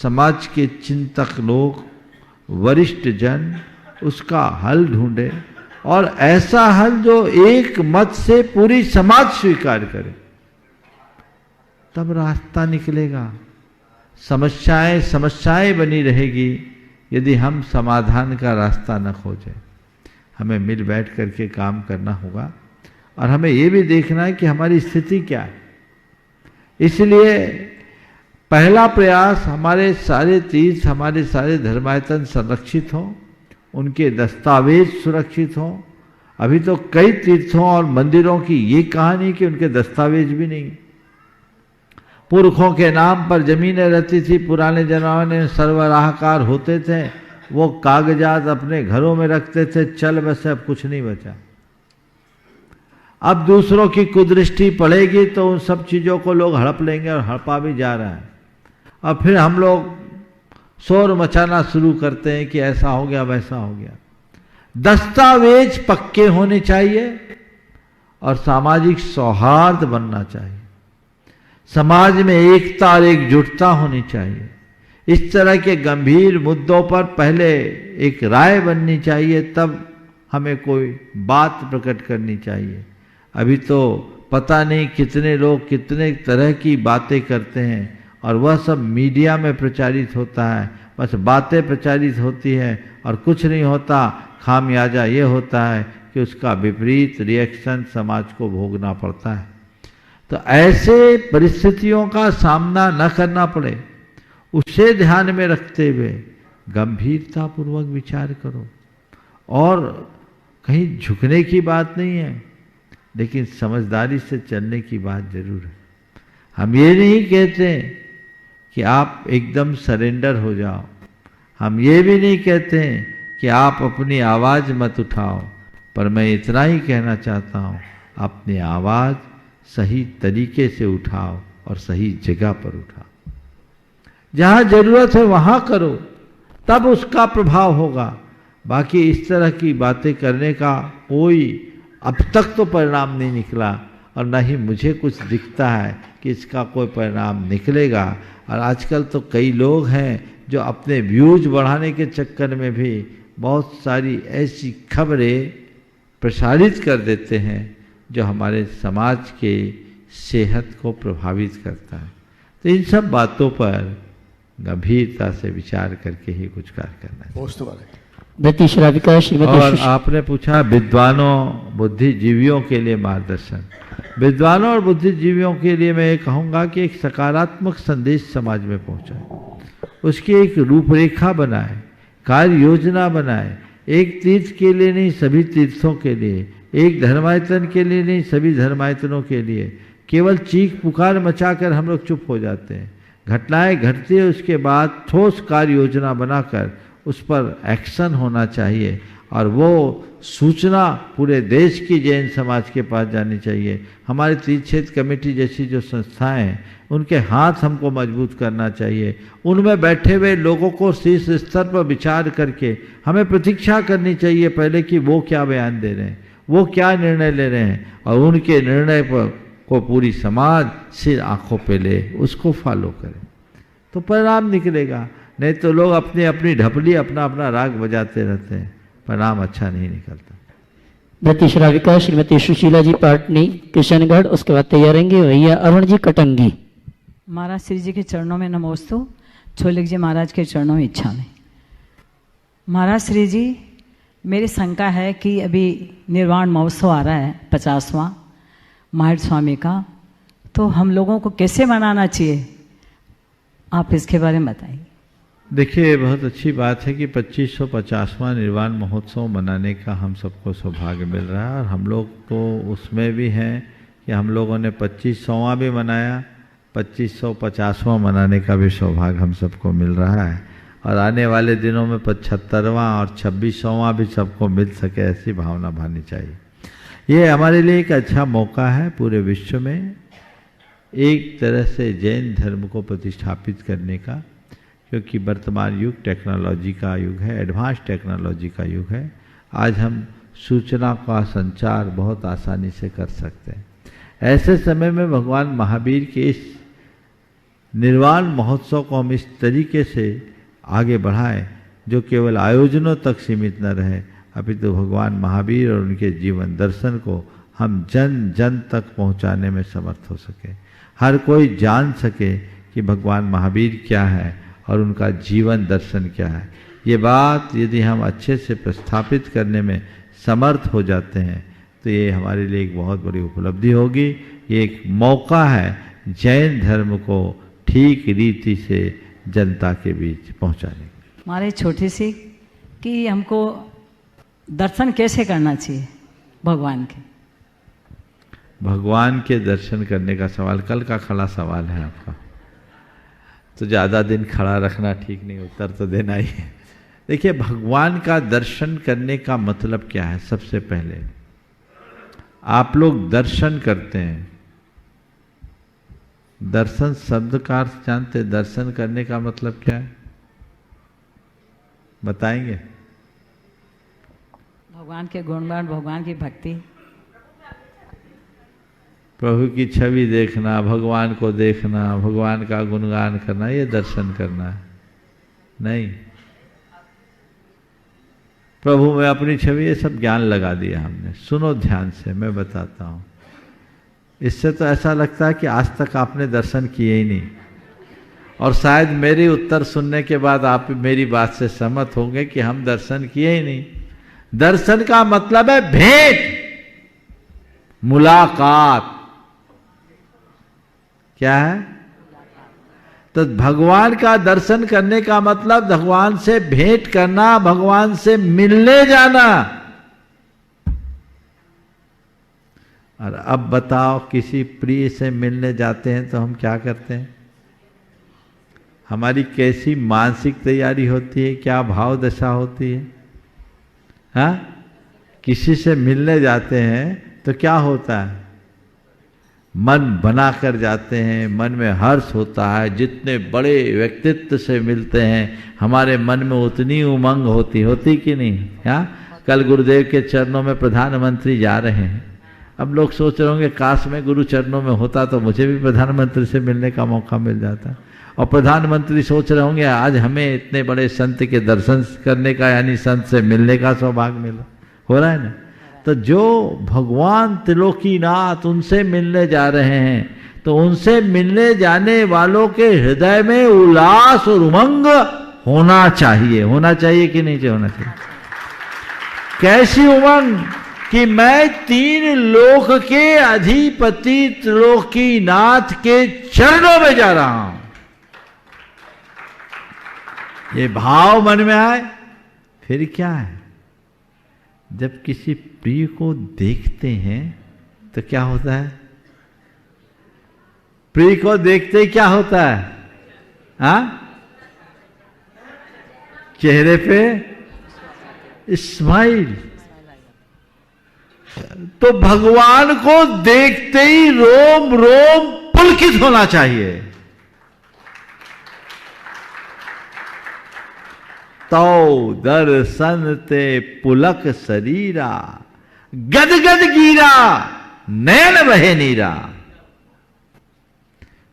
समाज के चिंतक लोग, वरिष्ठ जन उसका हल ढूंढे, और ऐसा हल जो एक मत से पूरी समाज स्वीकार करे, तब रास्ता निकलेगा। समस्याएं बनी रहेगी यदि हम समाधान का रास्ता न खोजें। हमें मिल बैठ करके काम करना होगा, और हमें ये भी देखना है कि हमारी स्थिति क्या है। इसलिए पहला प्रयास, हमारे सारे तीर्थ, हमारे सारे धर्मायतन संरक्षित हों, उनके दस्तावेज सुरक्षित हों। अभी तो कई तीर्थों और मंदिरों की ये कहानी कि उनके दस्तावेज भी नहीं। पुरखों के नाम पर जमीनें रहती थी, पुराने जमाने सर्वराहकार होते थे, वो कागजात अपने घरों में रखते थे, चल बस, अब कुछ नहीं बचा। अब दूसरों की कुदृष्टि पड़ेगी तो उन सब चीज़ों को लोग हड़प लेंगे, और हड़पा भी जा रहा है। और फिर हम लोग शोर मचाना शुरू करते हैं कि ऐसा हो गया, वैसा हो गया। दस्तावेज पक्के होने चाहिए और सामाजिक सौहार्द बनना चाहिए। समाज में एकता और एकजुटता होनी चाहिए। इस तरह के गंभीर मुद्दों पर पहले एक राय बननी चाहिए, तब हमें कोई बात प्रकट करनी चाहिए। अभी तो पता नहीं कितने लोग कितने तरह की बातें करते हैं, और वह सब मीडिया में प्रचारित होता है। बस बातें प्रचारित होती हैं और कुछ नहीं होता। खामियाजा ये होता है कि उसका विपरीत रिएक्शन समाज को भोगना पड़ता है। तो ऐसे परिस्थितियों का सामना न करना पड़े, उसे ध्यान में रखते हुए गंभीरतापूर्वक विचार करो। और कहीं झुकने की बात नहीं है, लेकिन समझदारी से चलने की बात जरूर है। हम ये नहीं कहते कि आप एकदम सरेंडर हो जाओ, हम ये भी नहीं कहते कि आप अपनी आवाज़ मत उठाओ, पर मैं इतना ही कहना चाहता हूँ, अपनी आवाज़ सही तरीके से उठाओ और सही जगह पर उठाओ। जहाँ जरूरत है वहाँ करो, तब उसका प्रभाव होगा। बाकी इस तरह की बातें करने का कोई अब तक तो परिणाम नहीं निकला, और न ही मुझे कुछ दिखता है कि इसका कोई परिणाम निकलेगा। और आजकल तो कई लोग हैं जो अपने व्यूज बढ़ाने के चक्कर में भी बहुत सारी ऐसी खबरें प्रसारित कर देते हैं जो हमारे समाज के सेहत को प्रभावित करता है। तो इन सब बातों पर गंभीरता से विचार करके ही कुछ कार्य करना है। और आपने पूछा विद्वानों बुद्धिजीवियों के लिए मार्गदर्शन। विद्वानों और बुद्धिजीवियों के लिए मैं ये कहूँगा कि एक सकारात्मक संदेश समाज में पहुँचाए, उसकी एक रूपरेखा बनाए, कार्य योजना बनाए। एक तीर्थ के लिए नहीं, सभी तीर्थों के लिए, एक धर्मायतन के लिए नहीं, सभी धर्मायतनों के लिए। केवल चीख पुकार मचाकर हम लोग चुप हो जाते हैं। घटनाएं घटती है, उसके बाद ठोस कार्य योजना बनाकर उस पर एक्शन होना चाहिए, और वो सूचना पूरे देश की जैन समाज के पास जानी चाहिए। हमारे तीर्थ क्षेत्र कमेटी जैसी जो संस्थाएं हैं, उनके हाथ हमको मजबूत करना चाहिए। उनमें बैठे हुए लोगों को शीर्ष स्तर पर विचार करके हमें प्रतीक्षा करनी चाहिए पहले कि वो क्या बयान दे रहे हैं, वो क्या निर्णय ले रहे हैं, और उनके निर्णय पर को पूरी समाज सिर आंखों पे ले, उसको फॉलो करें, तो परिणाम निकलेगा। नहीं तो लोग अपनी अपनी ढपली, अपना अपना राग बजाते रहते हैं, परिणाम अच्छा नहीं निकलता। श्राविका श्रीमती सुशीला जी पाटनी किशनगढ़, उसके बाद तैयार रहेंगे भैया अरुण जी कटंगी। महाराज श्री जी के चरणों में नमोस्तु, छोलिक जी महाराज के चरणों में इच्छा में। महाराज श्री जी, मेरी शंका है कि अभी निर्वाण महोत्सव आ रहा है 50वां महावीर स्वामी का, तो हम लोगों को कैसे मनाना चाहिए, आप इसके बारे में बताइए। देखिए, बहुत अच्छी बात है कि 2550वां निर्वाण महोत्सव मनाने का हम सबको सौभाग्य मिल रहा है, और हम लोग तो उसमें भी हैं कि हम लोगों ने 2500वां भी मनाया, 2550वां मनाने का भी सौभाग्य हम सबको मिल रहा है, और आने वाले दिनों में 75वां और 26वां भी सबको मिल सके, ऐसी भावना भानी चाहिए। ये हमारे लिए एक अच्छा मौका है पूरे विश्व में एक तरह से जैन धर्म को प्रतिष्ठापित करने का, क्योंकि वर्तमान युग टेक्नोलॉजी का युग है, एडवांस टेक्नोलॉजी का युग है। आज हम सूचना का संचार बहुत आसानी से कर सकते हैं। ऐसे समय में भगवान महावीर के इस निर्वाण महोत्सव को हम इस तरीके से आगे बढ़ाएं जो केवल आयोजनों तक सीमित न रहे, अपितु भगवान महावीर और उनके जीवन दर्शन को हम जन जन तक पहुंचाने में समर्थ हो सके। हर कोई जान सके कि भगवान महावीर क्या है और उनका जीवन दर्शन क्या है। ये बात यदि हम अच्छे से प्रस्थापित करने में समर्थ हो जाते हैं तो ये हमारे लिए एक बहुत बड़ी उपलब्धि होगी। ये एक मौका है जैन धर्म को ठीक रीति से जनता के बीच पहुंचाने की। हमारे छोटी सी कि हमको दर्शन कैसे करना चाहिए भगवान के? भगवान के दर्शन करने का सवाल कल का खड़ा सवाल है आपका, तो ज़्यादा दिन खड़ा रखना ठीक नहीं, उत्तर तो देना ही है। देखिए, भगवान का दर्शन करने का मतलब क्या है? सबसे पहले आप लोग दर्शन करते हैं, दर्शन शब्द का अर्थ जानते हैं? दर्शन करने का मतलब क्या है बताएंगे? भगवान के गुणगान, भगवान की भक्ति, प्रभु की छवि देखना, भगवान को देखना, भगवान का गुणगान करना, ये दर्शन करना है नहीं। प्रभु में अपनी छवि, ये सब ज्ञान लगा दिया हमने। सुनो ध्यान से, मैं बताता हूँ। इससे तो ऐसा लगता है कि आज तक आपने दर्शन किए ही नहीं, और शायद मेरी उत्तर सुनने के बाद आप मेरी बात से सहमत होंगे कि हम दर्शन किए ही नहीं। दर्शन का मतलब है भेंट, मुलाकात। क्या है? तो भगवान का दर्शन करने का मतलब भगवान से भेंट करना, भगवान से मिलने जाना। और अब बताओ, किसी प्रिय से मिलने जाते हैं तो हम क्या करते हैं? हमारी कैसी मानसिक तैयारी होती है, क्या भाव दशा होती है? हाँ, किसी से मिलने जाते हैं तो क्या होता है? मन बना कर जाते हैं, मन में हर्ष होता है। जितने बड़े व्यक्तित्व से मिलते हैं हमारे मन में उतनी उमंग होती कि नहीं? हाँ, कल गुरुदेव के चरणों में प्रधानमंत्री जा रहे हैं। अब लोग सोच रहे होंगे काश में गुरु चरणों में होता तो मुझे भी प्रधानमंत्री से मिलने का मौका मिल जाता। और प्रधानमंत्री सोच रहे होंगे आज हमें इतने बड़े संत के दर्शन करने का, यानी संत से मिलने का सौभाग्य मिला। हो रहा है ना? तो जो भगवान त्रिलोकीनाथ उनसे मिलने जा रहे हैं, तो उनसे मिलने जाने वालों के हृदय में उल्लास और उमंग होना चाहिए। होना चाहिए कि नहीं होना चाहिए? कैसी उमंग कि मैं 3 लोक के अधिपति त्रिलोकीनाथ के चरणों में जा रहा हूं। ये भाव मन में आए, फिर क्या है? जब किसी प्रिय को देखते हैं तो क्या होता है? प्रिय को देखते ही क्या होता है? हाँ, चेहरे पे स्माइल। तो भगवान को देखते ही रोम रोम पुलकित होना चाहिए। तो दर्शन ते पुलक शरीरा, गद गद गिरा नयन बहे नीरा।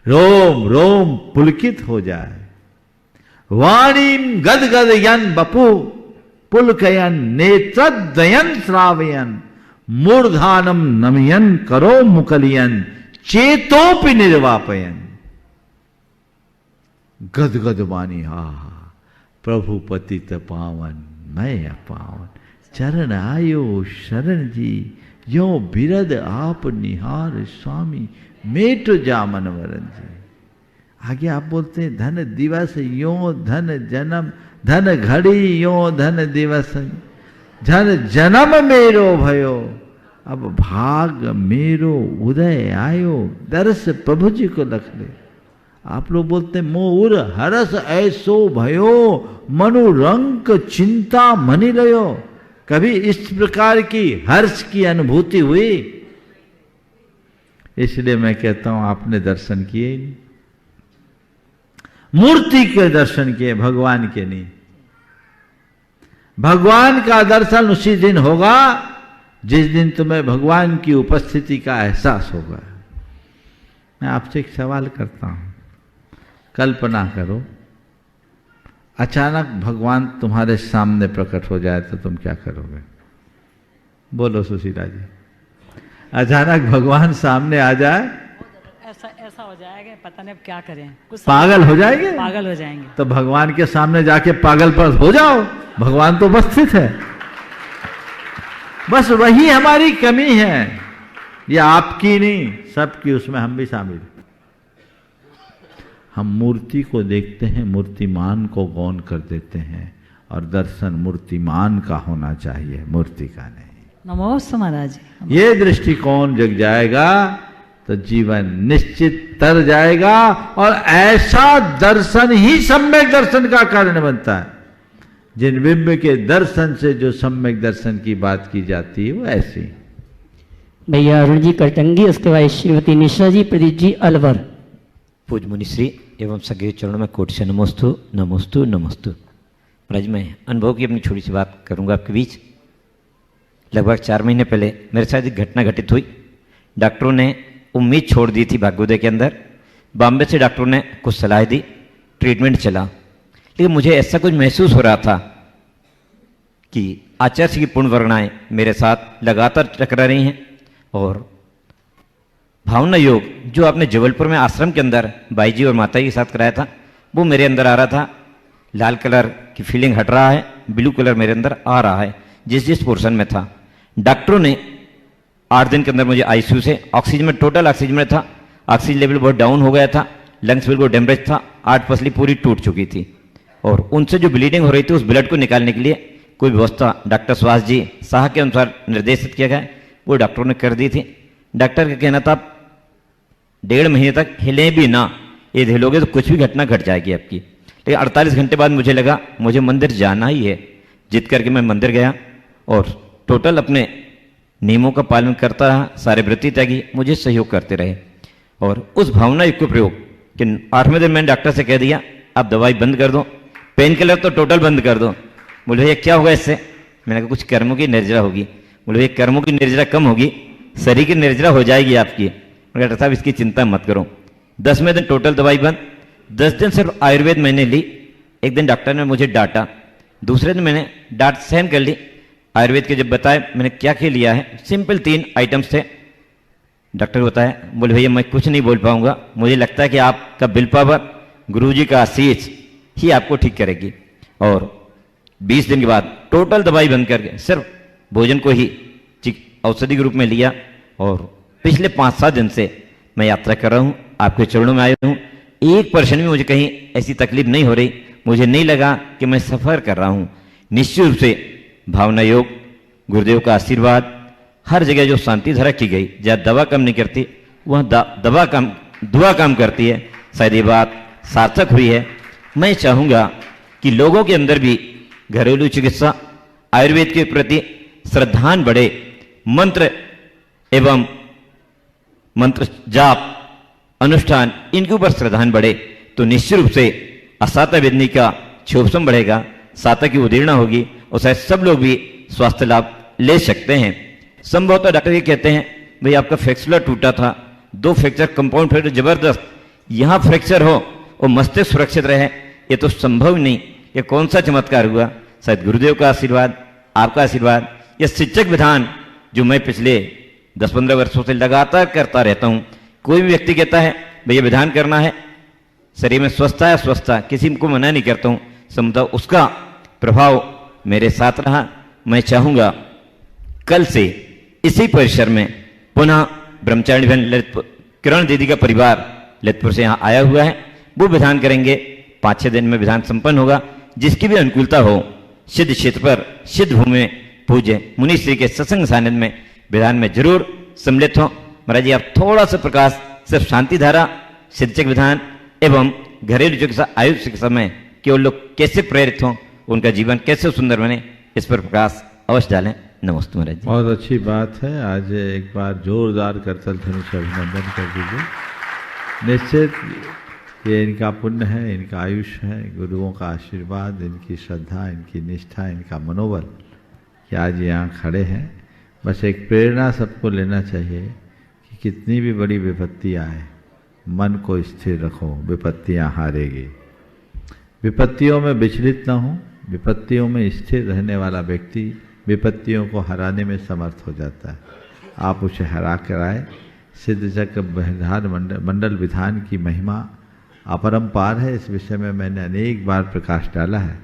रोम रोम पुलकित हो जाए। वाणीम गद गद यन बपु पुलकयन नेत्रद्वयन श्रावयन मूर्धानम नमयन करो मुकलियन चेतोपि निर्वापयन। गद गद वाणी, हा प्रभु पतित पावन मैं अपावन। चरण आयो शरण जी, यो बिरद आप निहार स्वामी मेट जामन वरन जी। आगे आप बोलते हैं धन दिवस यो धन जन्म, धन घड़ी यो धन दिवस, धन जन्म मेरो भयो, अब भाग मेरो उदय आयो, दर्श प्रभु जी को लख ले। आप लोग बोलते मोर हरस ऐसो भयो, मनु रंक चिंता मनि लयो। कभी इस प्रकार की हर्ष की अनुभूति हुई? इसलिए मैं कहता हूं आपने दर्शन किए ही नहीं, मूर्ति के दर्शन किए, भगवान के नहीं। भगवान का दर्शन उसी दिन होगा जिस दिन तुम्हें भगवान की उपस्थिति का एहसास होगा। मैं आपसे एक सवाल करता हूं, कल्पना करो अचानक भगवान तुम्हारे सामने प्रकट हो जाए तो तुम क्या करोगे? बोलो सुशीला जी। अचानक भगवान सामने आ जाए, ऐसा हो जाएगा, पता नहीं अब क्या करें, कुछ पागल हो जाएंगे। पागल हो जाएंगे। तो भगवान के सामने जाके पागल पर हो जाओ, भगवान तो उपस्थित है। बस वही हमारी कमी है, ये आपकी नहीं, सबकी, उसमें हम भी शामिल। हम मूर्ति को देखते हैं, मूर्तिमान को गौण कर देते हैं, और दर्शन मूर्तिमान का होना चाहिए, मूर्ति का नहीं। नमोस्तु महाराज जी। ये दृष्टिकोण जग जाएगा तो जीवन निश्चित तर जाएगा, और ऐसा दर्शन ही सम्यक दर्शन का कारण बनता है। जिन बिंब के दर्शन से जो सम्यक दर्शन की बात की जाती है वो ऐसी। भैया अरुण जी कटंगी, उसके बाद श्रीमती निशा जी, प्रदीप जी अलवर। पूज मुनिश्री एवं सगे चरणों में कोटि से नमोस्तु नमोस्तु नमोस्तु। महाराज मैं अनुभव की अपनी छोटी सी बात करूंगा आपके बीच। लगभग 4 महीने पहले मेरे साथ एक घटना घटित हुई। डॉक्टरों ने उम्मीद छोड़ दी थी भाग्योदय के अंदर। बॉम्बे से डॉक्टरों ने कुछ सलाह दी, ट्रीटमेंट चला, लेकिन मुझे ऐसा कुछ महसूस हो रहा था कि आचार्य की पूर्ण वर्णाएं मेरे साथ लगातार टकरा रही हैं, और भावना योग जो आपने जबलपुर में आश्रम के अंदर भाई जी और माता जी के साथ कराया था वो मेरे अंदर आ रहा था। लाल कलर की फीलिंग हट रहा है, ब्लू कलर मेरे अंदर आ रहा है जिस पोर्शन में था। डॉक्टरों ने 8 दिन के अंदर मुझे आईसीयू से ऑक्सीजन में, टोटल ऑक्सीजन में था, ऑक्सीजन लेवल बहुत डाउन हो गया था, लंग्स बिल्कुल डैमेज था, 8 पसली पूरी टूट चुकी थी, और उनसे जो ब्लीडिंग हो रही थी उस ब्लड को निकालने के लिए कोई व्यवस्था डॉक्टर सुहास जी शाह के अनुसार निर्देशित किया गया, वो डॉक्टरों ने कर दी थी। डॉक्टर का कहना था 1.5 महीने तक हिले भी ना, ये हिलोगे तो कुछ भी घटना घट जाएगी आपकी। लेकिन 48 घंटे बाद मुझे लगा मुझे मंदिर जाना ही है। जिद करके मैं मंदिर गया और टोटल अपने नियमों का पालन करता रहा, सारे व्रती त्यागी मुझे सहयोग करते रहे, और उस भावना युक्त प्रयोग कि 8वें दिन मैंने डॉक्टर से कह दिया आप दवाई बंद कर दो, पेन किलर तो टोटल बंद कर दो। बोले भैया क्या होगा इससे? मैंने कहा कुछ कर्मों की निर्जरा होगी। बोले भैया कर्मों की निर्जरा कम होगी, शरीर की निर्जरा हो जाएगी आपकी। डॉक्टर साहब इसकी चिंता मत करो। 10वें दिन टोटल दवाई बंद, 10 दिन सिर्फ आयुर्वेद मैंने ली। एक दिन डॉक्टर ने मुझे डांटा, दूसरे दिन मैंने डांट सहन कर ली। आयुर्वेद के जब बताए मैंने क्या क्या लिया है, सिंपल 3 आइटम्स थे। डॉक्टर बताया, बोले भैया मैं कुछ नहीं बोल पाऊंगा, मुझे लगता है कि आपका बिल पावर, गुरुजी का आशीष ही आपको ठीक करेगी। और 20 दिन के बाद टोटल दवाई बंद करके सिर्फ भोजन को ही औषधि के रूप में लिया, और पिछले 5-7 दिन से मैं यात्रा कर रहा हूँ, आपके चरणों में आया हूँ। 1% भी मुझे कहीं ऐसी तकलीफ नहीं हो रही, मुझे नहीं लगा कि मैं सफर कर रहा हूँ। निश्चित रूप से भावना योग, गुरुदेव का आशीर्वाद, हर जगह जो शांति धारा की गई, जहाँ दवा काम नहीं करती वहाँ दुआ काम करती है। शायद ये बात सार्थक हुई है। मैं चाहूँगा कि लोगों के अंदर भी घरेलू चिकित्सा, आयुर्वेद के प्रति श्रद्धान बढ़े, मंत्र एवं मंत्र जाप अनुष्ठान इनके ऊपर श्रद्धान बढ़े, तो निश्चित रूप से असाता वेदनी का क्षोभसम बढ़ेगा, साता की उदीर्णा होगी, और शायद सब लोग भी स्वास्थ्य लाभ ले सकते हैं। संभवतः डॉक्टर ये कहते हैं भाई आपका फ्रैक्चर टूटा था, 2 फ्रैक्चर, कंपाउंड फ्रैक्चर जबरदस्त, यहाँ फ्रैक्चर हो और मस्तिष्क सुरक्षित रहे, ये तो संभव नहीं। ये कौन सा चमत्कार हुआ? शायद गुरुदेव का आशीर्वाद, आपका आशीर्वाद, यह शिक्षक विधान जो मैं पिछले 10-15 वर्षों से लगातार करता रहता हूँ। कोई भी व्यक्ति कहता है भैया विधान करना है, शरीर में स्वस्थता है, स्वस्थता, किसी को मना नहीं करता हूँ, समझता उसका प्रभाव मेरे साथ रहा। मैं चाहूँगा कल से इसी परिसर में पुनः ब्रह्मचारिणी बहन ललितपुर, किरण दीदी का परिवार ललितपुर से यहाँ आया हुआ है, वो विधान करेंगे। 5-6 दिन में विधान संपन्न होगा। जिसकी भी अनुकूलता हो, सिद्ध क्षेत्र पर, सिद्ध भूमि में पूज्य मुनिश्री के सत्संग सानिध्य में विधान में जरूर सम्मिलित हो। महाराज जी आप थोड़ा सा प्रकाश, सिर्फ शांति धारा, सिद्धचक विधान एवं घरेलू चिकित्सा, आयुष चिकित्सा में केवल लोग कैसे प्रेरित हों, उनका जीवन कैसे सुंदर बने, इस पर प्रकाश अवश्य डालें। नमस्ते महाराज जी। बहुत अच्छी बात है। आज एक बार जोरदार करतल ध्वनि से अभिनंदन कर दीजिए। निश्चित ये इनका पुण्य है, इनका आयुष है, गुरुओं का आशीर्वाद, इनकी श्रद्धा, इनकी निष्ठा, इनका मनोबल कि आज यहाँ खड़े हैं। बस एक प्रेरणा सबको लेना चाहिए कि कितनी भी बड़ी विपत्ति आए, मन को स्थिर रखो, विपत्तियाँ हारेगी। विपत्तियों में विचलित न हो, विपत्तियों में स्थिर रहने वाला व्यक्ति विपत्तियों को हराने में समर्थ हो जाता है। आप उसे हरा कर आए। सिद्ध चक्र विधान मंडल विधान की महिमा अपरंपार है। इस विषय में मैंने अनेक बार प्रकाश डाला है।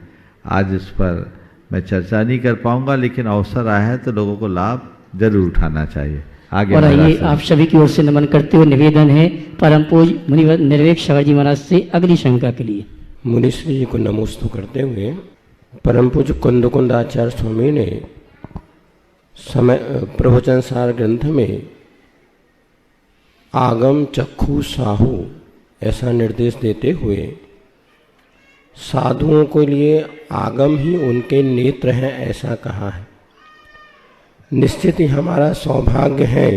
आज इस पर मैं चर्चा नहीं कर पाऊंगा, लेकिन अवसर आया है तो लोगों को लाभ जरूर उठाना चाहिए। आगे और आइए आप सभी की ओर से नमन करते हुए निवेदन है परम पूज्य मुनिवर निर्वेक शिवाजी महाराज से अगली शंका के लिए। मुनिश्री जी को नमोस्तु करते हुए परम पूज्य कुंद आचार्य स्वामी ने समय प्रवचन सार ग्रंथ में आगम चक्षु साहू ऐसा निर्देश देते हुए साधुओं के लिए आगम ही उनके नेत्र हैं ऐसा कहा है। निश्चित ही हमारा सौभाग्य है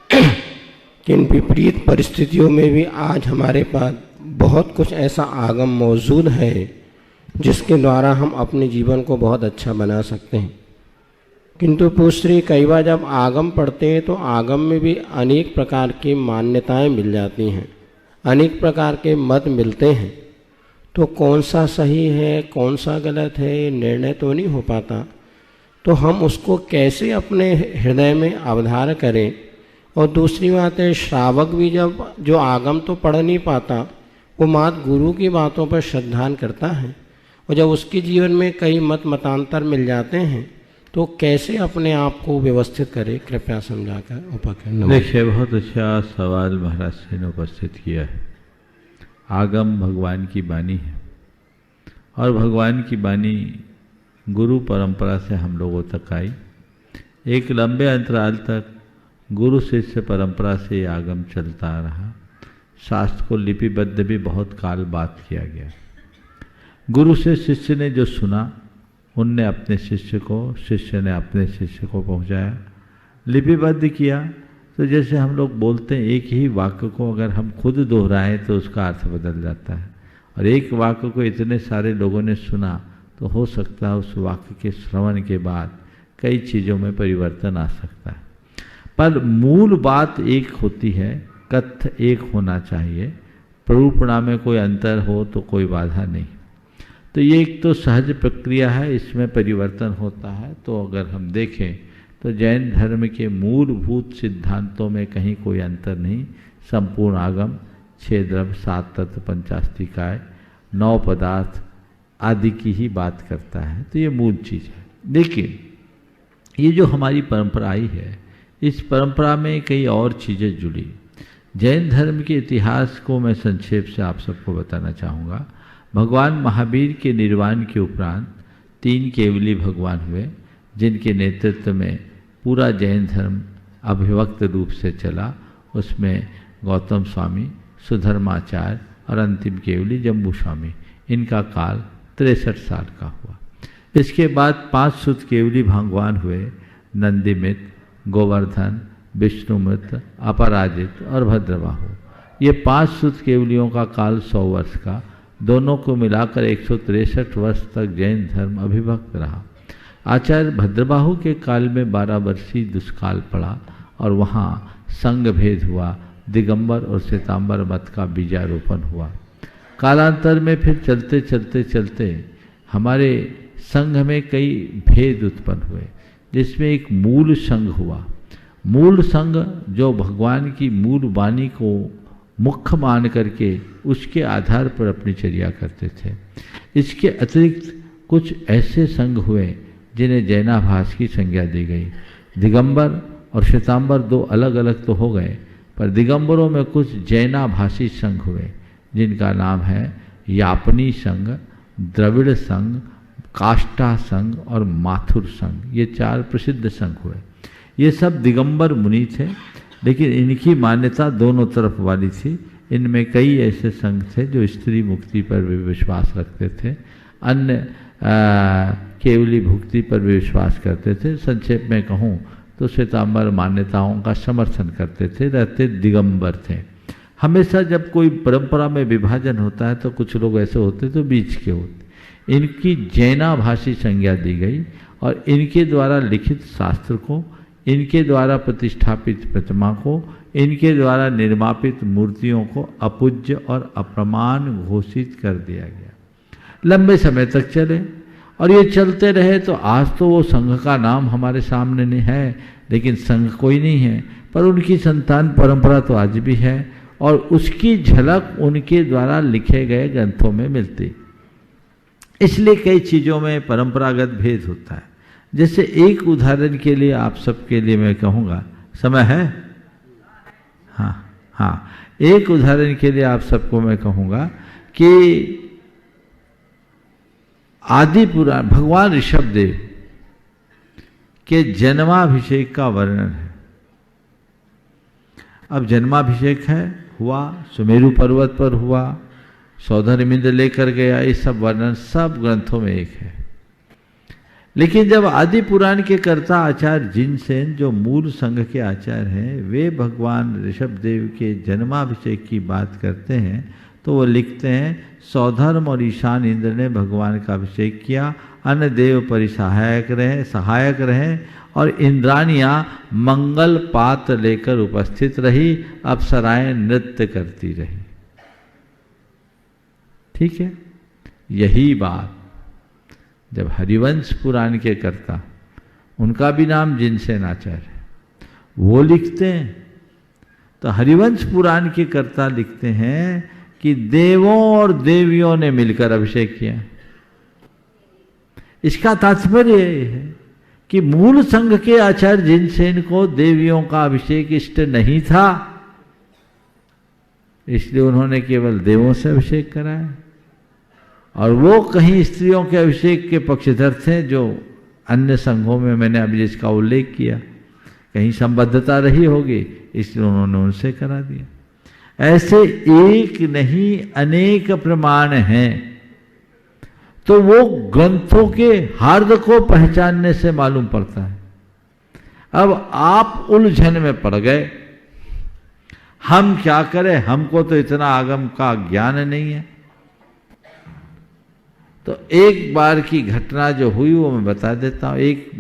कि इन विपरीत परिस्थितियों में भी आज हमारे पास बहुत कुछ ऐसा आगम मौजूद है जिसके द्वारा हम अपने जीवन को बहुत अच्छा बना सकते हैं। किंतु पूश्री कई बार जब आगम पढ़ते हैं तो आगम में भी अनेक प्रकार की मान्यताएं मिल जाती हैं, अनेक प्रकार के मत मिलते हैं। तो कौन सा सही है कौन सा गलत है ये निर्णय तो नहीं हो पाता। तो हम उसको कैसे अपने हृदय में अवधार करें। और दूसरी बात है, श्रावक भी जब जो आगम तो पढ़ नहीं पाता वो मात गुरु की बातों पर श्रद्धान करता है, और जब उसके जीवन में कई मतांतर मिल जाते हैं तो कैसे अपने आप को व्यवस्थित करे, कृपया समझाकर उपकर। देखिए, बहुत अच्छा सवाल महाराज जी ने उपस्थित किया है। आगम भगवान की वाणी है और भगवान की वाणी गुरु परंपरा से हम लोगों तक आई। एक लंबे अंतराल तक गुरु शिष्य परंपरा से आगम चलता रहा। शास्त्र को लिपिबद्ध भी बहुत काल बाद किया गया। गुरु से शिष्य ने जो सुना उनने अपने शिष्य को, शिष्य ने अपने शिष्य को पहुंचाया, लिपिबद्ध किया। तो जैसे हम लोग बोलते हैं, एक ही वाक्य को अगर हम खुद दोहराएं तो उसका अर्थ बदल जाता है, और एक वाक्य को इतने सारे लोगों ने सुना तो हो सकता है उस वाक्य के श्रवण के बाद कई चीज़ों में परिवर्तन आ सकता है। पर मूल बात एक होती है, कथ्य एक होना चाहिए। प्ररूपणा में कोई अंतर हो तो कोई बाधा नहीं। तो ये एक तो सहज प्रक्रिया है, इसमें परिवर्तन होता है। तो अगर हम देखें तो जैन धर्म के मूलभूत सिद्धांतों में कहीं कोई अंतर नहीं। संपूर्ण आगम 6 द्रव्य 7 तत्व 85 9 पदार्थ आदि की ही बात करता है। तो ये मूल चीज़ है। लेकिन ये जो हमारी परंपरा आई है, इस परंपरा में कई और चीज़ें जुड़ी। जैन धर्म के इतिहास को मैं संक्षेप से आप सबको बताना चाहूँगा। भगवान महावीर के निर्वाण के उपरांत 3 केवली भगवान हुए, जिनके नेतृत्व में पूरा जैन धर्म अभिव्यक्त रूप से चला। उसमें गौतम स्वामी, सुधर्माचार्य और अंतिम केवली जम्बू स्वामी, इनका काल 63 साल का हुआ। इसके बाद 5 सुत केवली भगवान हुए, नंदीमित, गोवर्धन, विष्णुमित्र, अपराजित और भद्रबाहु। ये 5 सुत केवलियों का काल 100 वर्ष का, दोनों को मिलाकर 163 वर्ष तक जैन धर्म अभिभक्त रहा। आचार्य भद्रबाहु के काल में 12 वर्षीय दुष्काल पड़ा और वहाँ संघ भेद हुआ, दिगंबर और श्वेतांबर मत का बीजारोपण हुआ। कालांतर में फिर चलते चलते चलते हमारे संघ में कई भेद उत्पन्न हुए, जिसमें एक मूल संघ हुआ। मूल संघ जो भगवान की मूल वाणी को मुख्य मान करके उसके आधार पर अपनी चर्या करते थे। इसके अतिरिक्त कुछ ऐसे संघ हुए जिन्हें जैनाभास की संज्ञा दी गई। दिगंबर और श्वेतांबर 2 अलग अलग तो हो गए, पर दिगंबरों में कुछ जैनाभासी संघ हुए, जिनका नाम है यापनी संघ, द्रविड़ संघ, काष्ठा संघ और माथुर संघ। ये 4 प्रसिद्ध संघ हुए। ये सब दिगंबर मुनि थे, लेकिन इनकी मान्यता दोनों तरफ वाली थी। इनमें कई ऐसे संघ थे जो स्त्री मुक्ति पर भी विश्वास रखते थे। अन्य केवली भुक्ति पर भी विश्वास करते थे। संक्षेप में कहूँ तो श्वेतांबर मान्यताओं का समर्थन करते थे, रहते दिगंबर थे। हमेशा जब कोई परंपरा में विभाजन होता है तो कुछ लोग ऐसे होते तो बीच के होते। इनकी जैनाभाषी संज्ञा दी गई और इनके द्वारा लिखित शास्त्र को, इनके द्वारा प्रतिष्ठापित प्रतिमा को, इनके द्वारा निर्मापित मूर्तियों को अपूज्य और अप्रमाण घोषित कर दिया गया। लंबे समय तक चले और ये चलते रहे तो आज तो वो संघ का नाम हमारे सामने नहीं है, लेकिन संघ कोई नहीं है, पर उनकी संतान परंपरा तो आज भी है और उसकी झलक उनके द्वारा लिखे गए ग्रंथों में मिलती। इसलिए कई चीज़ों में परंपरागत भेद होता है। जैसे एक उदाहरण के लिए आप सबके लिए मैं कहूँगा, समय है? हाँ, एक उदाहरण के लिए आप सबको मैं कहूँगा कि आदि पुराण भगवान ऋषभदेव के जन्माभिषेक का वर्णन है। अब जन्माभिषेक हुआ सुमेरु पर्वत पर हुआ, सौधर्मिंद्र लेकर गया, ये सब वर्णन सब ग्रंथों में एक है। लेकिन जब आदि पुराण के कर्ता आचार्य जिनसेन जो मूल संघ के आचार्य हैं, वे भगवान ऋषभदेव के जन्माभिषेक की बात करते हैं तो वो लिखते हैं, सौधर्म और ईशान इंद्र ने भगवान का अभिषेक किया, अन्य देव परिसहायक रहे और इंद्राणियां मंगल पात्र लेकर उपस्थित रही, अप्सराएं नृत्य करती रही। ठीक है, यही बात जब हरिवंश पुराण के कर्ता, उनका भी नाम जिनसेन आचार्य है, वो लिखते हैं तो हरिवंश पुराण के कर्ता लिखते हैं कि देवों और देवियों ने मिलकर अभिषेक किया। इसका तात्पर्य यह है कि मूल संघ के आचार्य जिनसेन को देवियों का अभिषेक इष्ट नहीं था, इसलिए उन्होंने केवल देवों से अभिषेक कराया और वो कहीं स्त्रियों के अभिषेक के पक्षधर थे, जो अन्य संघों में मैंने अभी जिसका उल्लेख किया, कहीं संबद्धता रही होगी, इसलिए उन्होंने उनसे करा दिया। ऐसे एक नहीं अनेक प्रमाण हैं, तो वो ग्रंथों के हार्द को पहचानने से मालूम पड़ता है। अब आप उलझन में पड़ गए, हम क्या करें, हमको तो इतना आगम का ज्ञान नहीं है। तो एक बार की घटना जो हुई वो मैं बता देता हूँ। एक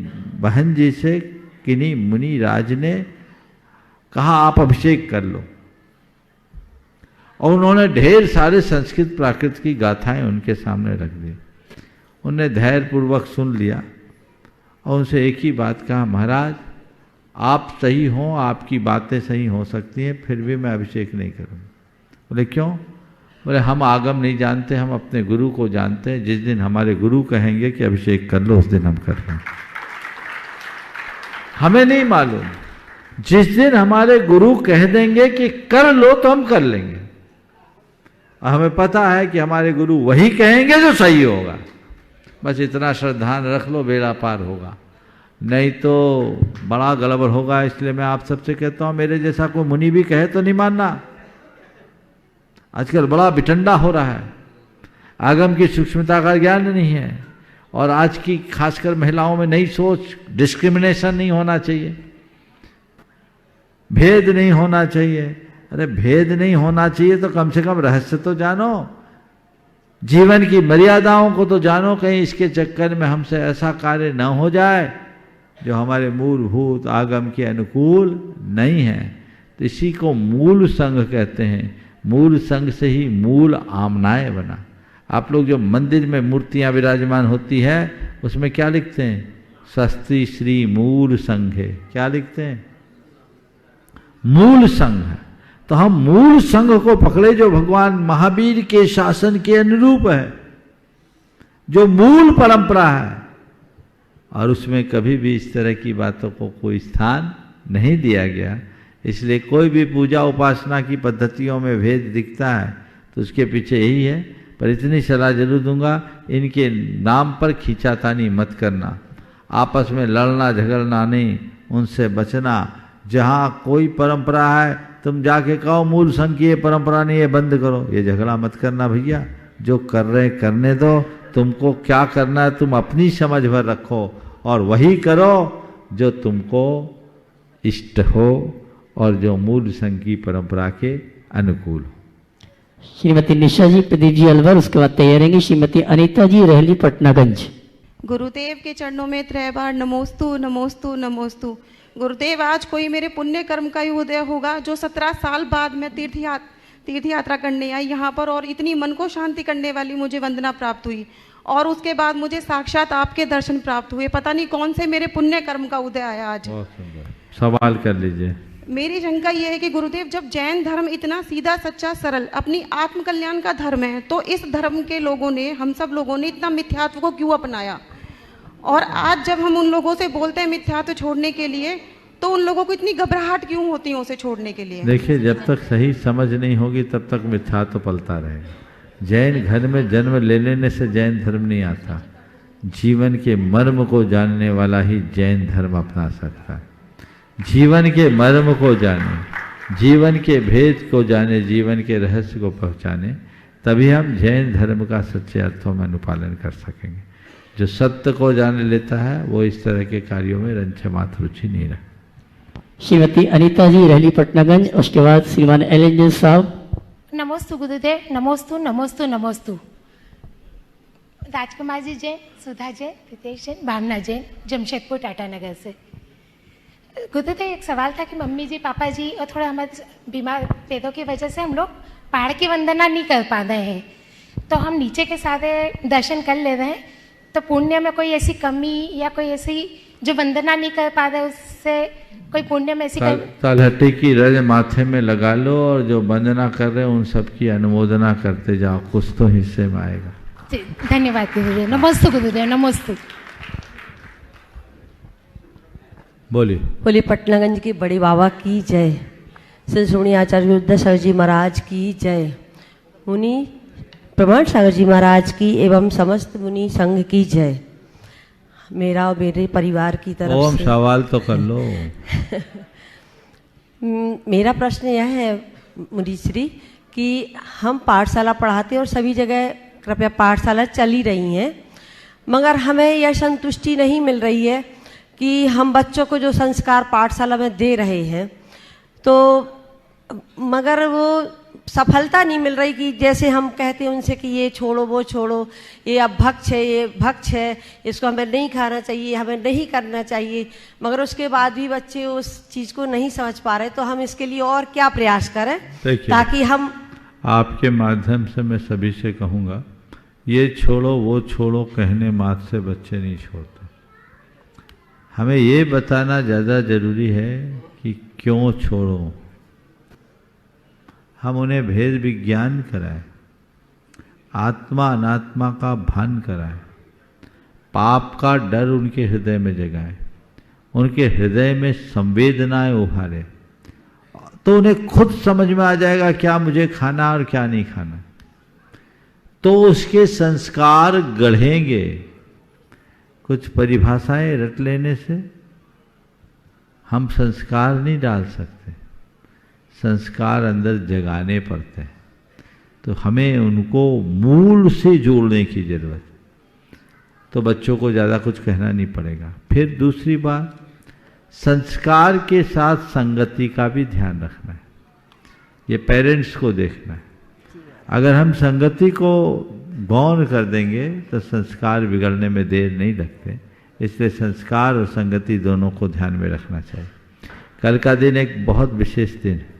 बहन जी से किन्हीं मुनि राज ने कहा आप अभिषेक कर लो, और उन्होंने ढेर सारे संस्कृत प्राकृत की गाथाएं उनके सामने रख दी। उन्होंने धैर्यपूर्वक सुन लिया और उनसे एक ही बात कहा, महाराज आप सही हों, आपकी बातें सही हो सकती हैं, फिर भी मैं अभिषेक नहीं करूँगा। बोले क्यों? बोले हम आगम नहीं जानते, हम अपने गुरु को जानते हैं। जिस दिन हमारे गुरु कहेंगे कि अभिषेक कर लो, उस दिन हम कर लेंगे। हमें नहीं मालूम, जिस दिन हमारे गुरु कह देंगे कि कर लो तो हम कर लेंगे। हमें पता है कि हमारे गुरु वही कहेंगे जो सही होगा, बस इतना श्रद्धान रख लो, बेड़ा पार होगा, नहीं तो बड़ा गड़बड़ होगा। इसलिए मैं आप सबसे कहता हूँ, मेरे जैसा कोई मुनि भी कहे तो नहीं मानना। आजकल बड़ा बिटंडा हो रहा है, आगम की सूक्ष्मता का ज्ञान नहीं है, और आज की खासकर महिलाओं में नई सोच, डिस्क्रिमिनेशन नहीं होना चाहिए, भेद नहीं होना चाहिए। अरे भेद नहीं होना चाहिए तो कम से कम रहस्य तो जानो, जीवन की मर्यादाओं को तो जानो, कहीं इसके चक्कर में हमसे ऐसा कार्य न हो जाए जो हमारे मूलभूत आगम के अनुकूल नहीं है। तो इसी को मूल संघ कहते हैं। मूल संघ से ही मूल आमनाय बना। आप लोग जो मंदिर में मूर्तियां विराजमान होती है उसमें क्या लिखते हैं? स्वस्ति श्री मूल संघे। क्या लिखते हैं? मूल संघ। तो हम मूल संघ को पकड़े जो भगवान महावीर के शासन के अनुरूप है, जो मूल परंपरा है, और उसमें कभी भी इस तरह की बातों को कोई स्थान नहीं दिया गया। इसलिए कोई भी पूजा उपासना की पद्धतियों में भेद दिखता है तो उसके पीछे यही है। पर इतनी सलाह जरूर दूंगा, इनके नाम पर खींचातानी मत करना, आपस में लड़ना झगड़ना नहीं, उनसे बचना। जहाँ कोई परंपरा है तुम जाके कहो मूल संघ की ये परंपरा नहीं है, बंद करो, ये झगड़ा मत करना भैया। जो कर रहे करने दो, तुमको क्या करना है तुम अपनी समझ भर रखो और वही करो जो तुमको इष्ट हो और जो मूल संघ की परंपरा के अनुकूल हो। श्रीमती निशा जी, प्रदीप जी अलवर, उसके बाद तैयार रहेंगी श्रीमती अनीता जी, रहली पटनागंज। गुरुदेव के चरणों में 3 बार नमोस्तु नमोस्तु नमोस्तु। गुरुदेव, आज कोई मेरे पुण्य कर्म का ही उदय होगा जो 17 साल बाद मैं तीर्थ यात्रा करने आई यहाँ पर, और इतनी मन को शांति करने वाली मुझे वंदना प्राप्त हुई, और उसके बाद मुझे साक्षात आपके दर्शन प्राप्त हुए। पता नहीं कौन से मेरे पुण्य कर्म का उदय आया आज। बहुत सुंदर, सवाल कर लीजिए। मेरी शंका यह है कि गुरुदेव, जब जैन धर्म इतना सीधा सच्चा सरल अपनी आत्म कल्याण का धर्म है, तो इस धर्म के लोगों ने, हम सब लोगों ने इतना मिथ्यात्व को क्यों अपनाया? और आज जब हम उन लोगों से बोलते हैं मिथ्यात्व छोड़ने के लिए, तो उन लोगों को इतनी घबराहट क्यों होती है उसे छोड़ने के लिए? देखिए, जब तक सही समझ नहीं होगी तब तक मिथ्यात्व पलता रहेगा। जैन घर में जन्म ले लेने से जैन धर्म नहीं आता। जीवन के मर्म को जानने वाला ही जैन धर्म अपना सकता है। जीवन के मर्म को जाने, जीवन के भेद को जाने, जीवन के रहस्य को पहचाने, तभी हम जैन धर्म का सच्चे अर्थों में अनुपालन कर सकेंगे। जो सत्य को जान लेता है वो इस तरह के कार्यों में रंच मात्र रुचि नहीं रखता। श्रीमती अनीता जी, रहली पटनागंज, उसके बाद श्रीमान एलेंजन साहब। नमोस्तु गुरुदेव, नमोस्तु नमोस्तु नमोस्तु। राजकुमार जी जैन, सुधा जैन, प्रीतेश जैन, भावना जैन, जमशेदपुर टाटा नगर से। गुरुदेव, एक सवाल था कि मम्मी जी, पापा जी और थोड़ा हमारे बीमार पेटों की वजह से हम लोग पहाड़ की वंदना नहीं कर पा रहे हैं, तो हम नीचे के सारे दर्शन कर ले रहे हैं, तो पुण्य में कोई ऐसी कमी या कोई ऐसी जो वंदना नहीं कर पा रहे उससे कोई पुण्य में ऐसी तलहटी की रज माथे में लगा लो और जो वंदना कर रहे हैं उन सब की अनुमोदना करते जाओ, कुछ तो हिस्से में आएगा। धन्यवाद गुरुदेव। नमोस्तु गुरुदेव, नमोस्तु। बोलिए पटनागंज की बड़ी बाबा की जय। श्री सोनी आचार्य गुरुदत्त जी महाराज की जय। मुनि प्रमाण सागर जी महाराज की एवं समस्त मुनि संघ की जय। मेरा और मेरे परिवार की तरफ से सवाल तो कर लो। मेरा प्रश्न यह है मुनि श्री कि हम पाठशाला पढ़ाते हैं और सभी जगह कृपया पाठशाला चल ही रही हैं, मगर हमें यह संतुष्टि नहीं मिल रही है कि हम बच्चों को जो संस्कार पाठशाला में दे रहे हैं, तो मगर वो सफलता नहीं मिल रही कि जैसे हम कहते हैं उनसे कि ये छोड़ो वो छोड़ो, ये अब भक्ष है, ये भक्ष है, इसको हमें नहीं खाना चाहिए, हमें नहीं करना चाहिए, मगर उसके बाद भी बच्चे उस चीज़ को नहीं समझ पा रहे। तो हम इसके लिए और क्या प्रयास करें ताकि हम आपके माध्यम से मैं सभी से कहूँगा, ये छोड़ो वो छोड़ो कहने मात्र से बच्चे नहीं छोड़ते। हमें ये बताना ज़्यादा जरूरी है कि क्यों छोड़ो। हम उन्हें भेद विज्ञान कराएं, आत्मा अनात्मा का भान कराएं, पाप का डर उनके हृदय में जगाएं, उनके हृदय में संवेदनाएं उभारें, तो उन्हें खुद समझ में आ जाएगा क्या मुझे खाना और क्या नहीं खाना। तो उसके संस्कार गढ़ेंगे। कुछ परिभाषाएं रट लेने से हम संस्कार नहीं डाल सकते, संस्कार अंदर जगाने पड़ते हैं। तो हमें उनको मूल से जोड़ने की जरूरत है। तो बच्चों को ज़्यादा कुछ कहना नहीं पड़ेगा। फिर दूसरी बात, संस्कार के साथ संगति का भी ध्यान रखना है। ये पेरेंट्स को देखना है। अगर हम संगति को गौण कर देंगे तो संस्कार बिगड़ने में देर नहीं लगते। इसलिए संस्कार और संगति दोनों को ध्यान में रखना चाहिए। कल का दिन एक बहुत विशेष दिन है।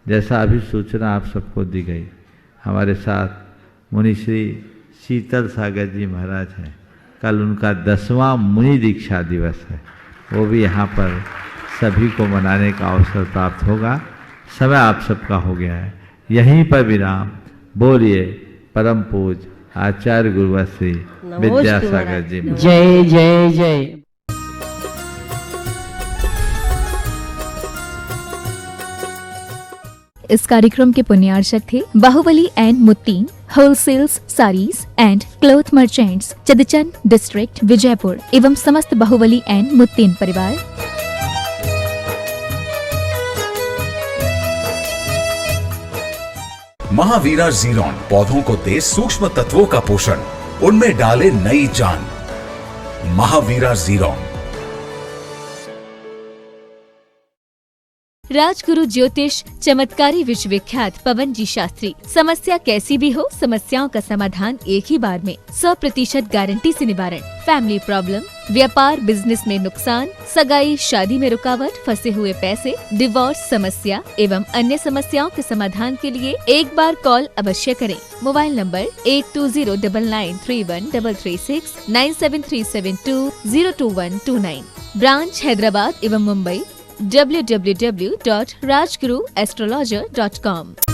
जैसा अभी सूचना आप सबको दी गई, हमारे साथ मुनि श्री शीतल सागर जी महाराज हैं। कल उनका 10वां मुनि दीक्षा दिवस है। वो भी यहाँ पर सभी को मनाने का अवसर प्राप्त होगा। समय आप सबका हो गया है। यहीं पर विराम। बोलिए परम पूज आचार्य गुरुवर श्री विद्यासागर जी। जय जय जय। इस कार्यक्रम के पुण्यार्चक थे Bahubali and Muttin wholesales saris and cloth merchants, Chadchan district, Vijayapur एवं समस्त बाहुबली एंड मुत्तीन परिवार। महावीरा जीरोन पौधों को दे सूक्ष्म तत्वों का पोषण, उनमें डाले नई जान। महावीरा जीरोन। राजगुरु ज्योतिष चमत्कारी विश्वविख्यात पवन जी शास्त्री। समस्या कैसी भी हो, समस्याओं का समाधान एक ही बार में, 100% गारंटी से निवारण। फैमिली प्रॉब्लम, व्यापार बिजनेस में नुकसान, सगाई शादी में रुकावट, फंसे हुए पैसे, डिवोर्स समस्या एवं अन्य समस्याओं के समाधान के लिए एक बार कॉल अवश्य करें। Mobile number 8209931336 9737202129। ब्रांच हैदराबाद एवं मुंबई www.rajguruastrologer.com।